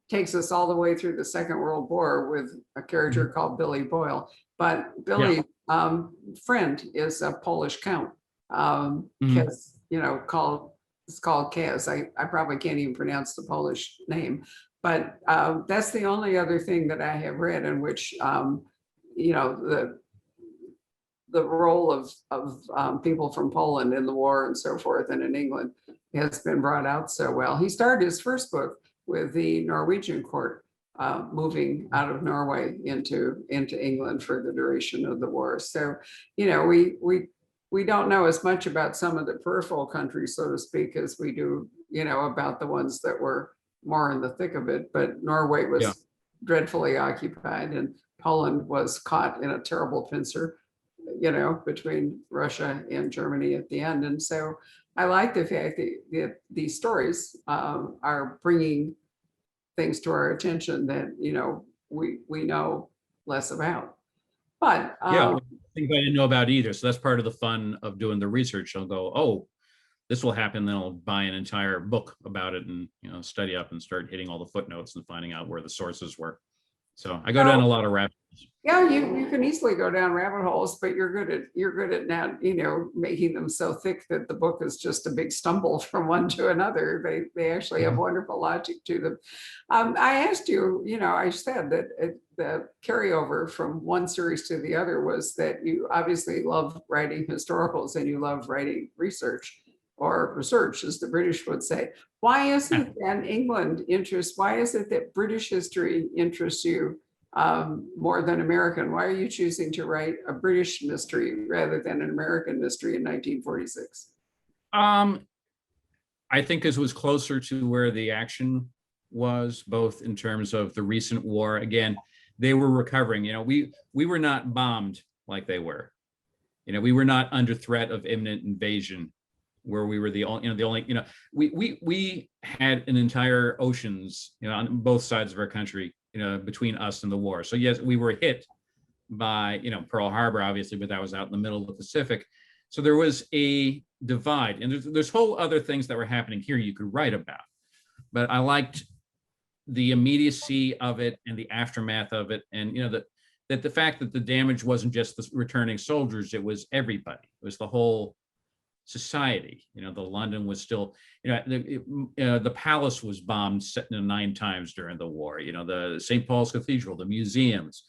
takes us all the way through the Second World War with a character called Billy Boyle. But Billy's friend is a Polish count, Kaz, it's called Kaz. I probably can't even pronounce the Polish name, but that's the only other thing that I have read in which, the role of people from Poland in the war and so forth and in England has been brought out so well. He started his first book with the Norwegian court, moving out of Norway into England for the duration of the war. So, we don't know as much about some of the peripheral countries, so to speak, as we do, about the ones that were more in the thick of it. But Norway was dreadfully occupied, and Poland was caught in a terrible pincer, between Russia and Germany at the end. And so I like the fact that these stories are bringing things to our attention that, we know less about. But things I didn't know about either. So that's part of the fun of doing the research. I'll go, oh, this will happen. Then I'll buy an entire book about it and, study up and start hitting all the footnotes and finding out where the sources were. So I go down a lot of rabbit holes. Yeah, you can easily go down rabbit holes, but you're good at now, making them so thick that the book is just a big stumble from one to another. They actually have wonderful logic to them. I asked you, I said that the carryover from one series to the other was that you obviously love writing historicals and you love writing research, or research, as the British would say. Why is it that why is it that British history interests you more than American? Why are you choosing to write a British mystery rather than an American mystery in 1946? I think it was closer to where the action was, both in terms of the recent war. Again, they were recovering. We were not bombed like they were. We were not under threat of imminent invasion, where we were the only, we had an entire oceans, on both sides of our country, between us and the war. So yes, we were hit by, Pearl Harbor, obviously, but that was out in the middle of the Pacific. So there was a divide, and there's whole other things that were happening here you could write about. But I liked the immediacy of it and the aftermath of it, and that the fact that the damage wasn't just the returning soldiers, it was everybody. It was the whole society. The London was still, the palace was bombed 9 times during the war. The St. Paul's Cathedral, the museums,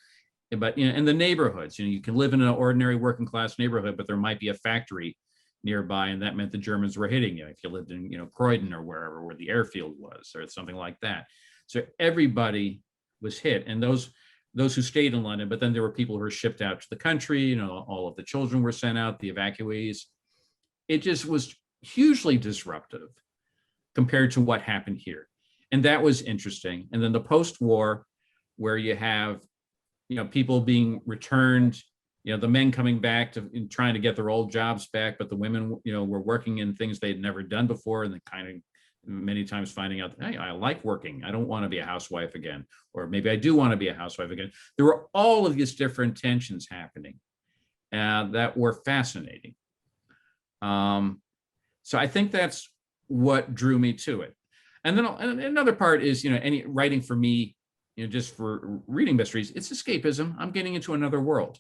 but in the neighborhoods, you can live in an ordinary working class neighborhood, but there might be a factory nearby, and that meant the Germans were hitting you if you lived in Croydon or wherever where the airfield was, or something like that. So everybody was hit, and those who stayed in London, but then there were people who were shipped out to the country. All of the children were sent out, the evacuees. It just was hugely disruptive compared to what happened here, and that was interesting. And then the post-war, where you have people being returned, the men coming back to trying to get their old jobs back, but the women, were working in things they'd never done before, and then kind of many times finding out, hey, I like working. I don't want to be a housewife again, or maybe I do want to be a housewife again. There were all of these different tensions happening that were fascinating. So I think that's what drew me to it. And then another part is, any writing for me, just for reading mysteries, it's escapism. I'm getting into another world.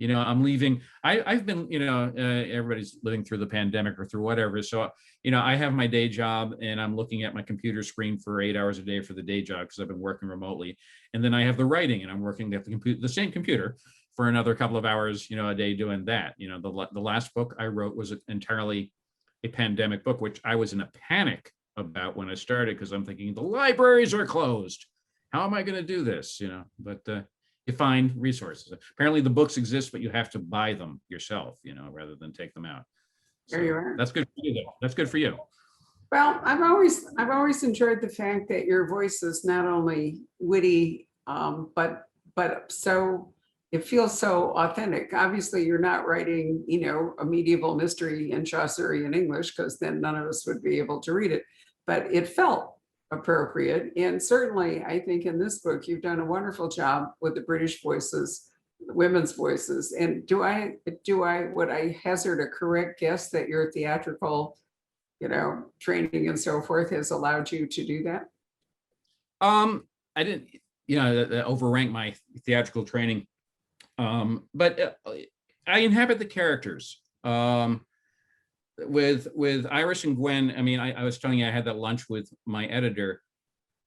I'm leaving. I've been, everybody's living through the pandemic or through whatever. So, I have my day job, and I'm looking at my computer screen for 8 hours a day for the day job, because I've been working remotely. And then I have the writing, and I'm working at the same computer for another couple of hours, a day doing that. The last book I wrote was entirely a pandemic book, which I was in a panic about when I started, because I'm thinking the libraries are closed. How am I going to do this? But you find resources. Apparently the books exist, but you have to buy them yourself, rather than take them out. So There you are. that's good for you, though. That's good for you. Well, I've always enjoyed the fact that your voice is not only witty, but so it feels so authentic. Obviously, you're not writing, a medieval mystery in Chaucerian English, because then none of us would be able to read it. But it felt appropriate, and certainly, I think in this book you've done a wonderful job with the British voices, the women's voices. And would I hazard a correct guess that your theatrical, training and so forth has allowed you to do that? I didn't, overrank my theatrical training. But I inhabit the characters. With Iris and Gwen, I was telling you, I had that lunch with my editor,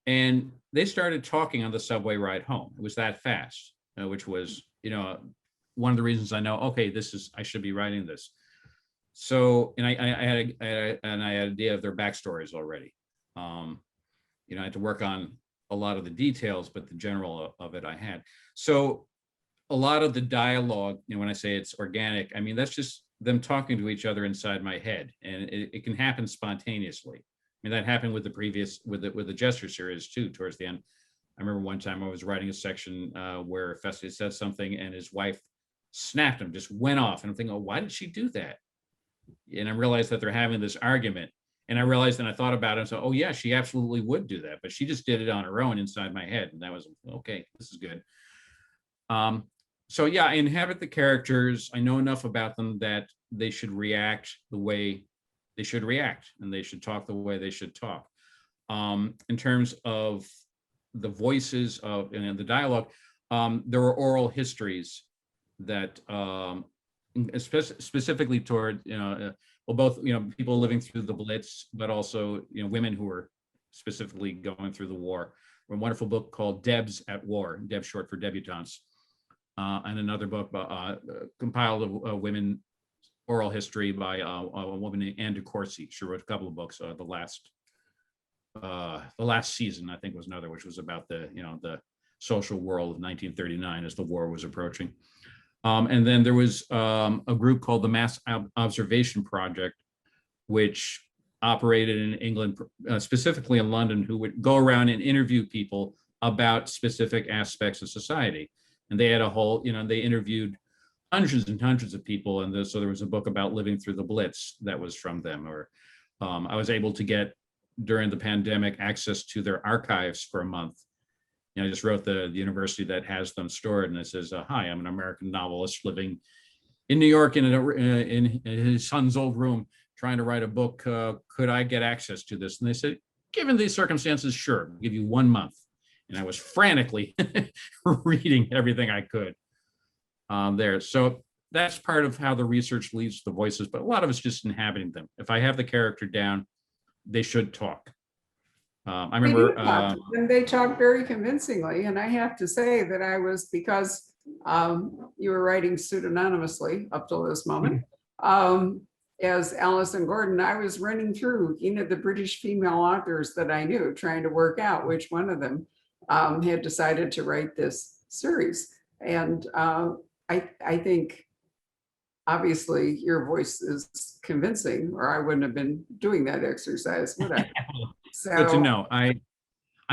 and they started talking on the subway ride home. It was that fast, which was, one of the reasons I know, okay, I should be writing this. So, and I had an idea of their backstories already. I had to work on a lot of the details, but the general of it I had. So a lot of the dialogue, when I say it's organic, that's just them talking to each other inside my head, and it can happen spontaneously. That happened with the Jester series too. Towards the end, I remember one time I was writing a section where Festus said something, and his wife snapped him, just went off, and I'm thinking, oh, why did she do that? And I realized that they're having this argument, and I realized, and I thought about it, and so, oh yeah, she absolutely would do that, but she just did it on her own inside my head, and that was okay. This is good. So yeah, I inhabit the characters. I know enough about them that they should react the way they should react, and they should talk the way they should talk. In terms of the voices and the dialogue, there were oral histories that specifically toward, both, people living through the Blitz, but also, women who were specifically going through the war. A wonderful book called Debs at War, Debs short for debutantes. And another book compiled of women oral history by a woman named Anne de Courcy. She wrote a couple of books. The last season, I think, was another, which was about the social world of 1939 as the war was approaching. And then there was a group called the Mass Observation Project, which operated in England, specifically in London, who would go around and interview people about specific aspects of society. And they had a whole, they interviewed hundreds and hundreds of people. And so there was a book about living through the Blitz that was from them. Or I was able to get, during the pandemic, access to their archives for a month. I just wrote the university that has them stored, and it says, "Hi, I'm an American novelist living in New York in his son's old room, trying to write a book. Could I get access to this?" And they said, "Given these circumstances, sure, I'll give you 1 month." And I was frantically reading everything I could there. So that's part of how the research leads to the voices, but a lot of it's just inhabiting them. If I have the character down, they should talk. I remember, and they talk very convincingly. And I have to say that I was, because you were writing pseudonymously up till this moment, as Allison Gordon, I was running through, the British female authors that I knew, trying to work out which one of them had decided to write this series. And I think, obviously, your voice is convincing, or I wouldn't have been doing that exercise, would I? So, good to know. I'm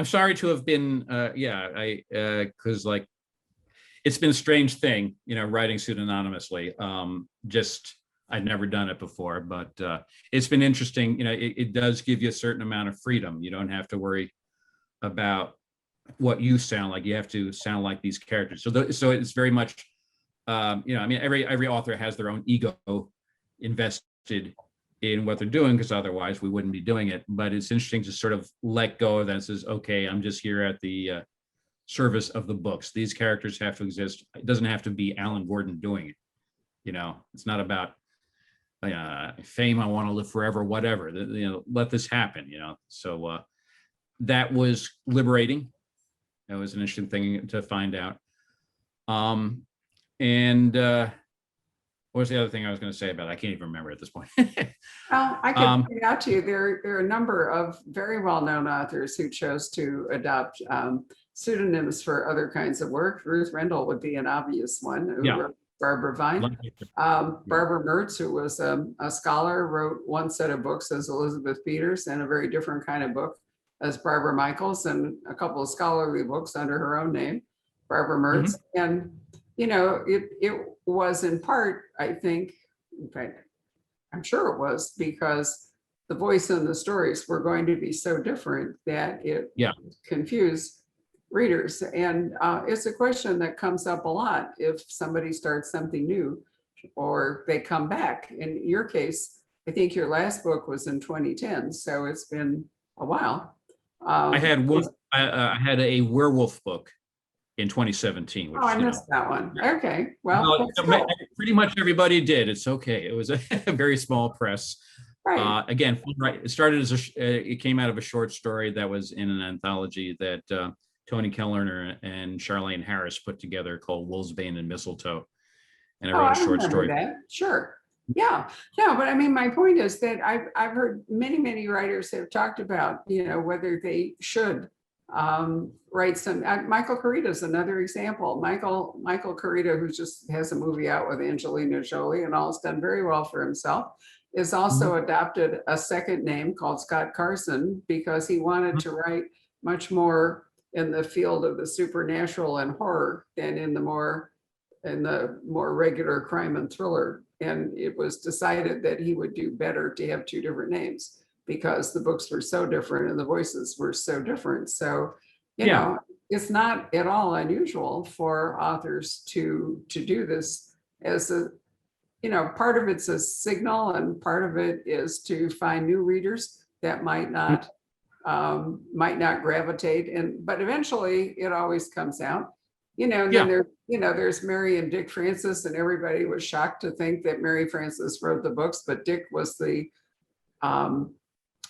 sorry to have been, because like, it's been a strange thing, writing pseudonymously. I'd never done it before, but it's been interesting. It does give you a certain amount of freedom. You don't have to worry about what you sound like. You have to sound like these characters. So it's very much, every author has their own ego invested in what they're doing, because otherwise we wouldn't be doing it. But it's interesting to sort of let go of that and says, okay, I'm just here at the service of the books. These characters have to exist. It doesn't have to be Alan Gordon doing it. It's not about fame, I want to live forever, whatever. Let this happen. So that was liberating. That was an interesting thing to find out. What was the other thing I was going to say about it? I can't even remember at this point. well, I can point out to you, there are a number of very well-known authors who chose to adopt pseudonyms for other kinds of work. Ruth Rendell would be an obvious one, who wrote Barbara Vine. Barbara Mertz, who was a scholar, wrote one set of books as Elizabeth Peters, and a very different kind of book as Barbara Michaels, and a couple of scholarly books under her own name, Barbara Mertz. And it was in part, I think, in fact, I'm sure it was, because the voice and the stories were going to be so different that it confused readers. And it's a question that comes up a lot if somebody starts something new or they come back. In your case, I think your last book was in 2010, so it's been a while. I had a werewolf book in 2017. Which, I missed that one. Okay, well, pretty much everybody did. It's okay. It was a very small press. Right. Again, it started as it came out of a short story that was in an anthology that Tony Kellner and Charlene Harris put together called Wolfsbane and Mistletoe, and I wrote a short story. That. Sure. Yeah, no, but I mean, my point is that I've heard many writers have talked about, whether they should write some. Michael Carita is another example. Michael Carita, who just has a movie out with Angelina Jolie and all's done very well for himself, is also adopted a second name called Scott Carson because he wanted to write much more in the field of the supernatural and horror than in the more regular crime and thriller. And it was decided that he would do better to have two different names because the books were so different and the voices were so different. So, you know, it's not at all unusual for authors to do this as a, part of it's a signal and part of it is to find new readers that might not gravitate. But eventually it always comes out. And then there's Mary and Dick Francis, and everybody was shocked to think that Mary Francis wrote the books, but Dick was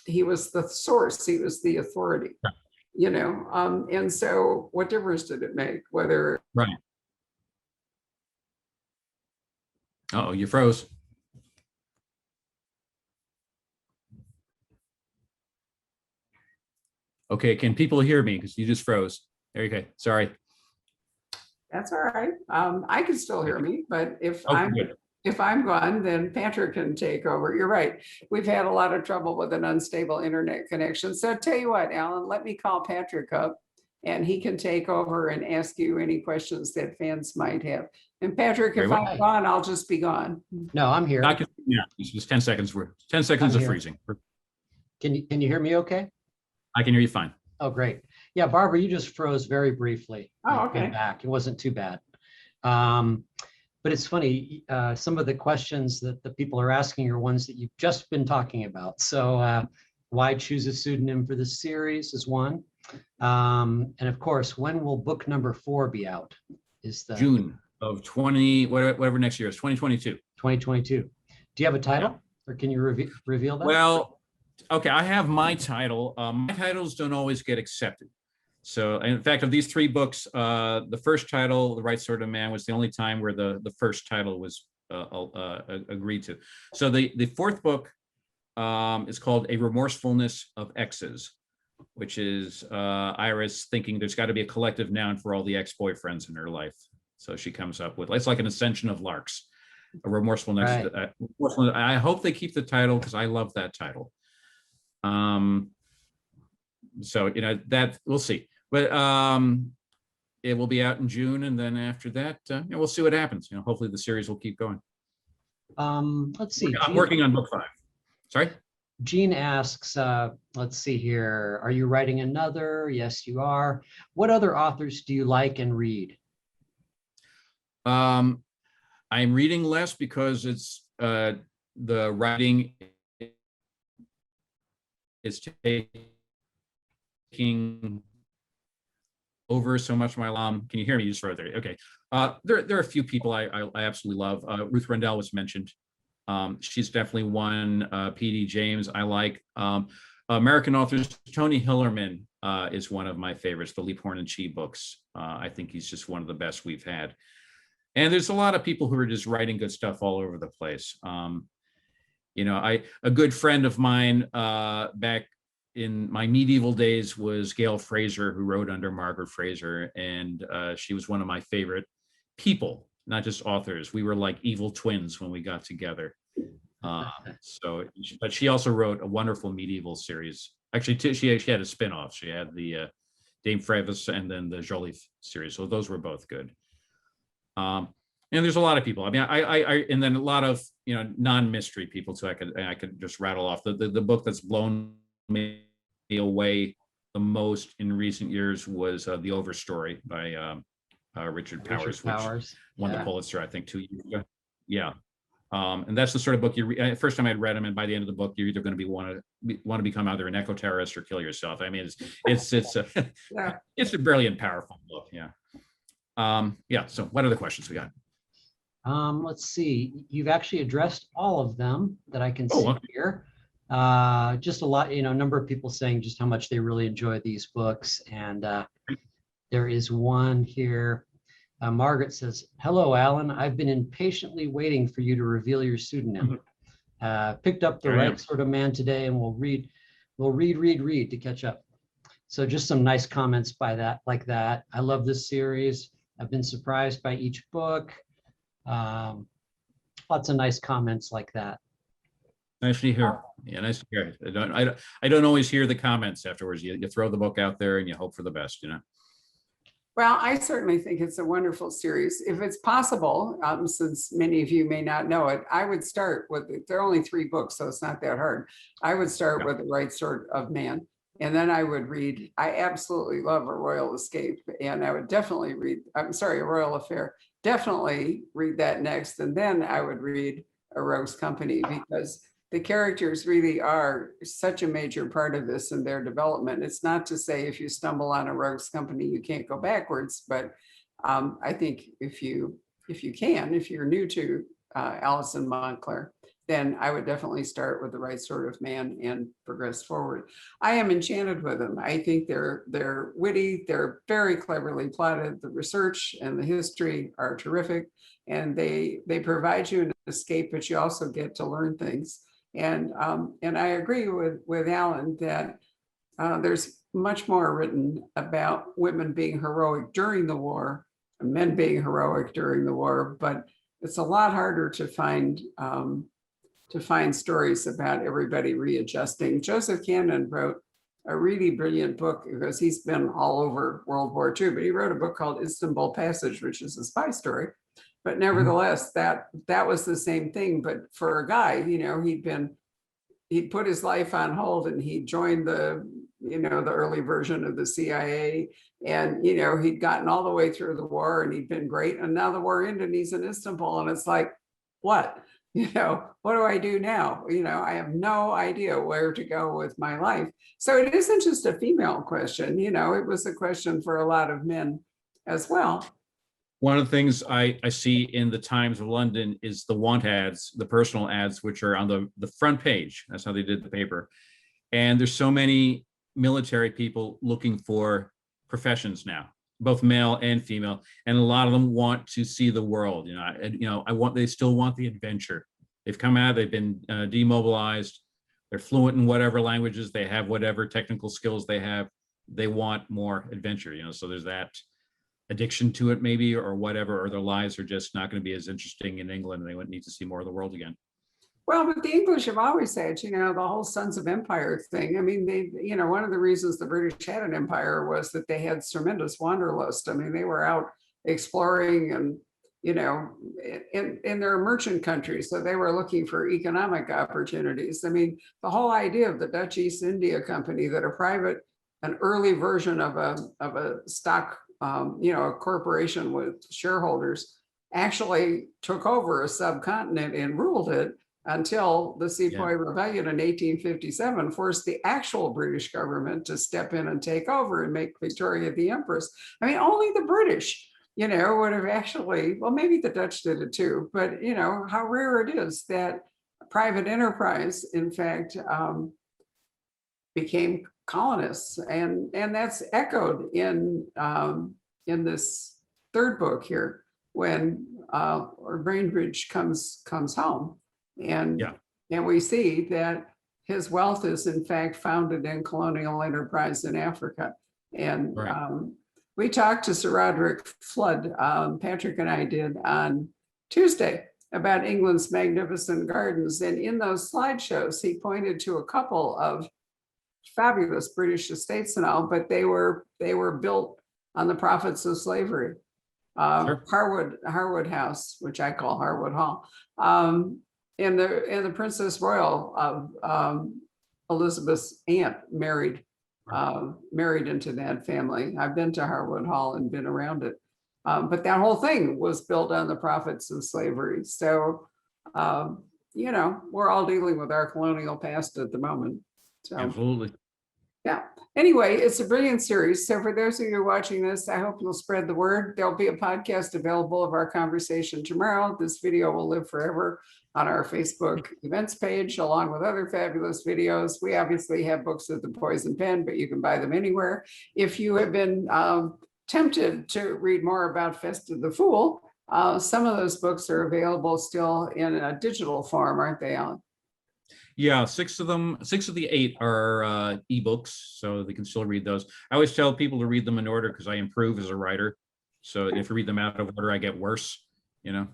he was the source, he was the authority, and so what difference did it make whether? Right. Uh-oh, you froze. Okay, can people hear me? Because you just froze. There you go. Sorry. That's all right. I can still hear me, but if Good. if I'm gone, then Patrick can take over. You're right. We've had a lot of trouble with an unstable internet connection. So tell you what, Alan, let me call Patrick up and he can take over and ask you any questions that fans might have. And Patrick, Very if well. I'm gone, I'll just be gone. No, I'm here. Yeah, it's just 10 seconds. 10 seconds I'm of here. freezing. Can you hear me okay? I can hear you fine. Oh, great. Yeah, Barbara, you just froze very briefly. Oh, and came okay. back. It wasn't too bad. But it's funny, some of the questions that the people are asking are ones that you've just been talking about. So why choose a pseudonym for this series is one. And of course, when will book number 4 be out? Is the June of whatever next year is, 2022. 2022. Do you have a title or can you reveal that? Well, okay, I have my title. My titles don't always get accepted. So in fact, of these 3 books, the first title, The Right Sort of Man, was the only time where the first title was agreed to. So the 4th book is called A Remorsefulness of Exes, which is Iris thinking there's got to be a collective noun for all the ex-boyfriends in her life. So she comes up with, it's like an ascension of Larks, a remorsefulness. Right. I hope they keep the title because I love that title. So, that we'll see, but it will be out in June. And then after that, we'll see what happens. Hopefully the series will keep going. Let's see. I'm working on book 5. Sorry. Jean asks, let's see here. Are you writing another? Yes, you are. What other authors do you like and read? I'm reading less because it's the writing is taking over so much of my can you hear me? Just right there. Okay. There are a few people I absolutely love. Ruth Rendell was mentioned. She's definitely one. P.D. James I like. American authors, Tony Hillerman is one of my favorites, the Leap Horn and Chi books. I think he's just one of the best we've had. And there's a lot of people who are just writing good stuff all over the place. A good friend of mine back in my medieval days was Gail Fraser, who wrote under Margaret Fraser, and she was one of my favorite people, not just authors. We were like evil twins when we got together. But she also wrote a wonderful medieval series. Actually, she had a spin-off. She had the Dame Frevis and then the Joliffe series. So those were both good. And there's a lot of people. I mean, I and then a lot of non-mystery people too. I could just rattle off the book that's blown me away the most in recent years was The Overstory by Richard Powers, which won the Pulitzer, I think, 2 years ago. Yeah. And that's the sort of book you read. First time I'd read them, and by the end of the book, you're either going to want to become either an eco-terrorist or kill yourself. I mean, it's a brilliant, powerful book. Yeah. So what other questions we got? Let's see. You've actually addressed all of them that I can see here. Just a lot, a number of people saying just how much they really enjoy these books. And there is one here. Margaret says, "Hello, Alan. I've been impatiently waiting for you to reveal your pseudonym. Picked up The Right Sort of Man today, and we'll read to catch up." So just some nice comments like that. I love this series. I've been surprised by each book. Lots of nice comments like that. Nice to hear. Yeah, nice to hear. I don't always hear the comments afterwards. You throw the book out there and you hope for the best, Well, I certainly think it's a wonderful series. If it's possible, since many of you may not know it, I would start with, there are only 3 books, so it's not that hard. I would start with The Right Sort of Man. And then I would read, I absolutely love A Royal Escape. And I would definitely read, A Royal Affair. Definitely read that next. And then I would read A Rogue's Company, because the characters really are such a major part of this and their development. It's not to say if you stumble on A Rogue's Company, you can't go backwards, but I think if you're new to Allison Montclair, then I would definitely start with The Right Sort of Man and progress forward. I am enchanted with them. I think they're witty, they're very cleverly plotted. The research and the history are terrific, and they provide you an escape, but you also get to learn things. And I agree with Alan that there's much more written about women being heroic during the war, and men being heroic during the war, but it's a lot harder to find stories about everybody readjusting. Joseph Cannon wrote a really brilliant book because he's been all over World War II, but he wrote a book called Istanbul Passage, which is a spy story. But nevertheless, that was the same thing. But for a guy, you know, he'd put his life on hold and he joined the early version of the CIA. And, you know, he'd gotten all the way through the war and he'd been great. And now the war ended and he's in Istanbul. And it's like, what? You know, what do I do now? You know, I have no idea where to go with my life. So it isn't just a female question, you know, it was a question for a lot of men as well. One of the things I see in the Times of London is the want ads, the personal ads, which are on the front page. That's how they did the paper. And there's so many military people looking for professions now, both male and female, and a lot of them want to see the world. They still want the adventure. They've come out, they've been demobilized, they're fluent in whatever languages they have, whatever technical skills they have. They want more adventure. So there's that addiction to it, maybe, or whatever, or their lives are just not going to be as interesting in England, and they would need to see more of the world again. Well, but the English have always said, the whole Sons of Empire thing. I mean, one of the reasons the British had an empire was that they had tremendous wanderlust. I mean, they were out exploring and, in their merchant countries. So they were looking for economic opportunities. I mean, the whole idea of the Dutch East India Company, that an early version of a stock, a corporation with shareholders, actually took over a subcontinent and ruled it until the Sepoy Rebellion in 1857 forced the actual British government to step in and take over and make Victoria the Empress. I mean, only the British, would have actually, well, maybe the Dutch did it too, but how rare it is that private enterprise, in fact, became colonists. And that's echoed in this third book here, when Bainbridge comes home. And we see that his wealth is in fact founded in colonial enterprise in Africa. And we talked to Sir Roderick Flood, Patrick and I did, on Tuesday about England's magnificent gardens. And in those slideshows, he pointed to a couple of fabulous British estates and all, but they were built on the profits of slavery. Harwood House, which I call Harwood Hall, and the Princess Royal of Elizabeth's aunt married into that family. I've been to Harwood Hall and been around it, but that whole thing was built on the profits of slavery. So, we're all dealing with our colonial past at the moment. So, absolutely. Yeah. Anyway, it's a brilliant series. So for those of you watching this, I hope you'll spread the word. There'll be a podcast available of our conversation tomorrow. This video will live forever on our Facebook events page, along with other fabulous videos. We obviously have books at the Poison Pen, but you can buy them anywhere. If you have been tempted to read more about Festa the Fool, some of those books are available still in a digital form, aren't they, Alan? Yeah, 6 of the 8 are ebooks, so they can still read those. I always tell people to read them in order because I improve as a writer. So if you read them out of order, I get worse,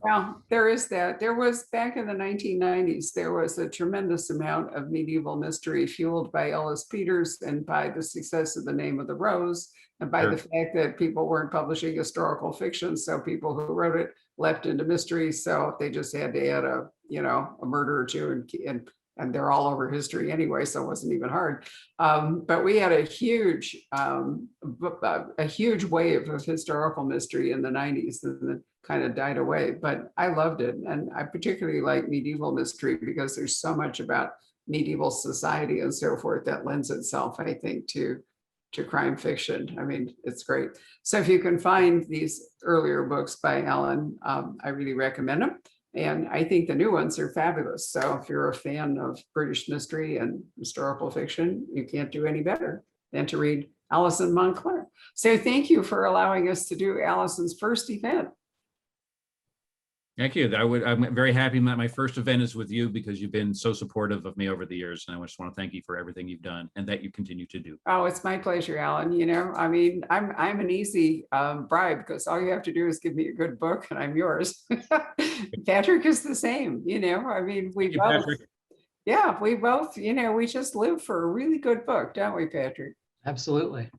Well, there is that. There was, back in the 1990s, there was a tremendous amount of medieval mystery fueled by Ellis Peters and by the success of The Name of the Rose, and by the fact that people weren't publishing historical fiction. So people who wrote it left into mystery. So they just had to add a murder or two, and they're all over history anyway, so it wasn't even hard. But we had a huge wave of historical mystery in the 90s, and it kind of died away. But I loved it, and I particularly like medieval mystery because there's so much about medieval society and so forth that lends itself, I think, to crime fiction. I mean, it's great. So if you can find these earlier books by Alan, I really recommend them. And I think the new ones are fabulous. So if you're a fan of British mystery and historical fiction, you can't do any better than to read Allison Montclair. So thank you for allowing us to do Allison's first event. Thank you. I'm very happy that my first event is with you because you've been so supportive of me over the years. And I just want to thank you for everything you've done and that you continue to do. Oh, it's my pleasure, Alan. You know, I mean, I'm an easy bribe because all you have to do is give me a good book and I'm yours. Patrick is the same, you know, I mean, we Thank you, both, Patrick. yeah, we both, you know, we just live for a really good book, don't we, Patrick? Absolutely. You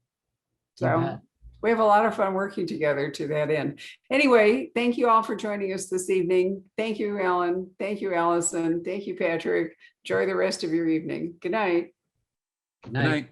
So bet. we have a lot of fun working together to that end. Anyway, thank you all for joining us this evening. Thank you, Alan. Thank you, Allison. Thank you, Patrick. Enjoy the rest of your evening. Good night. Good Good night. night.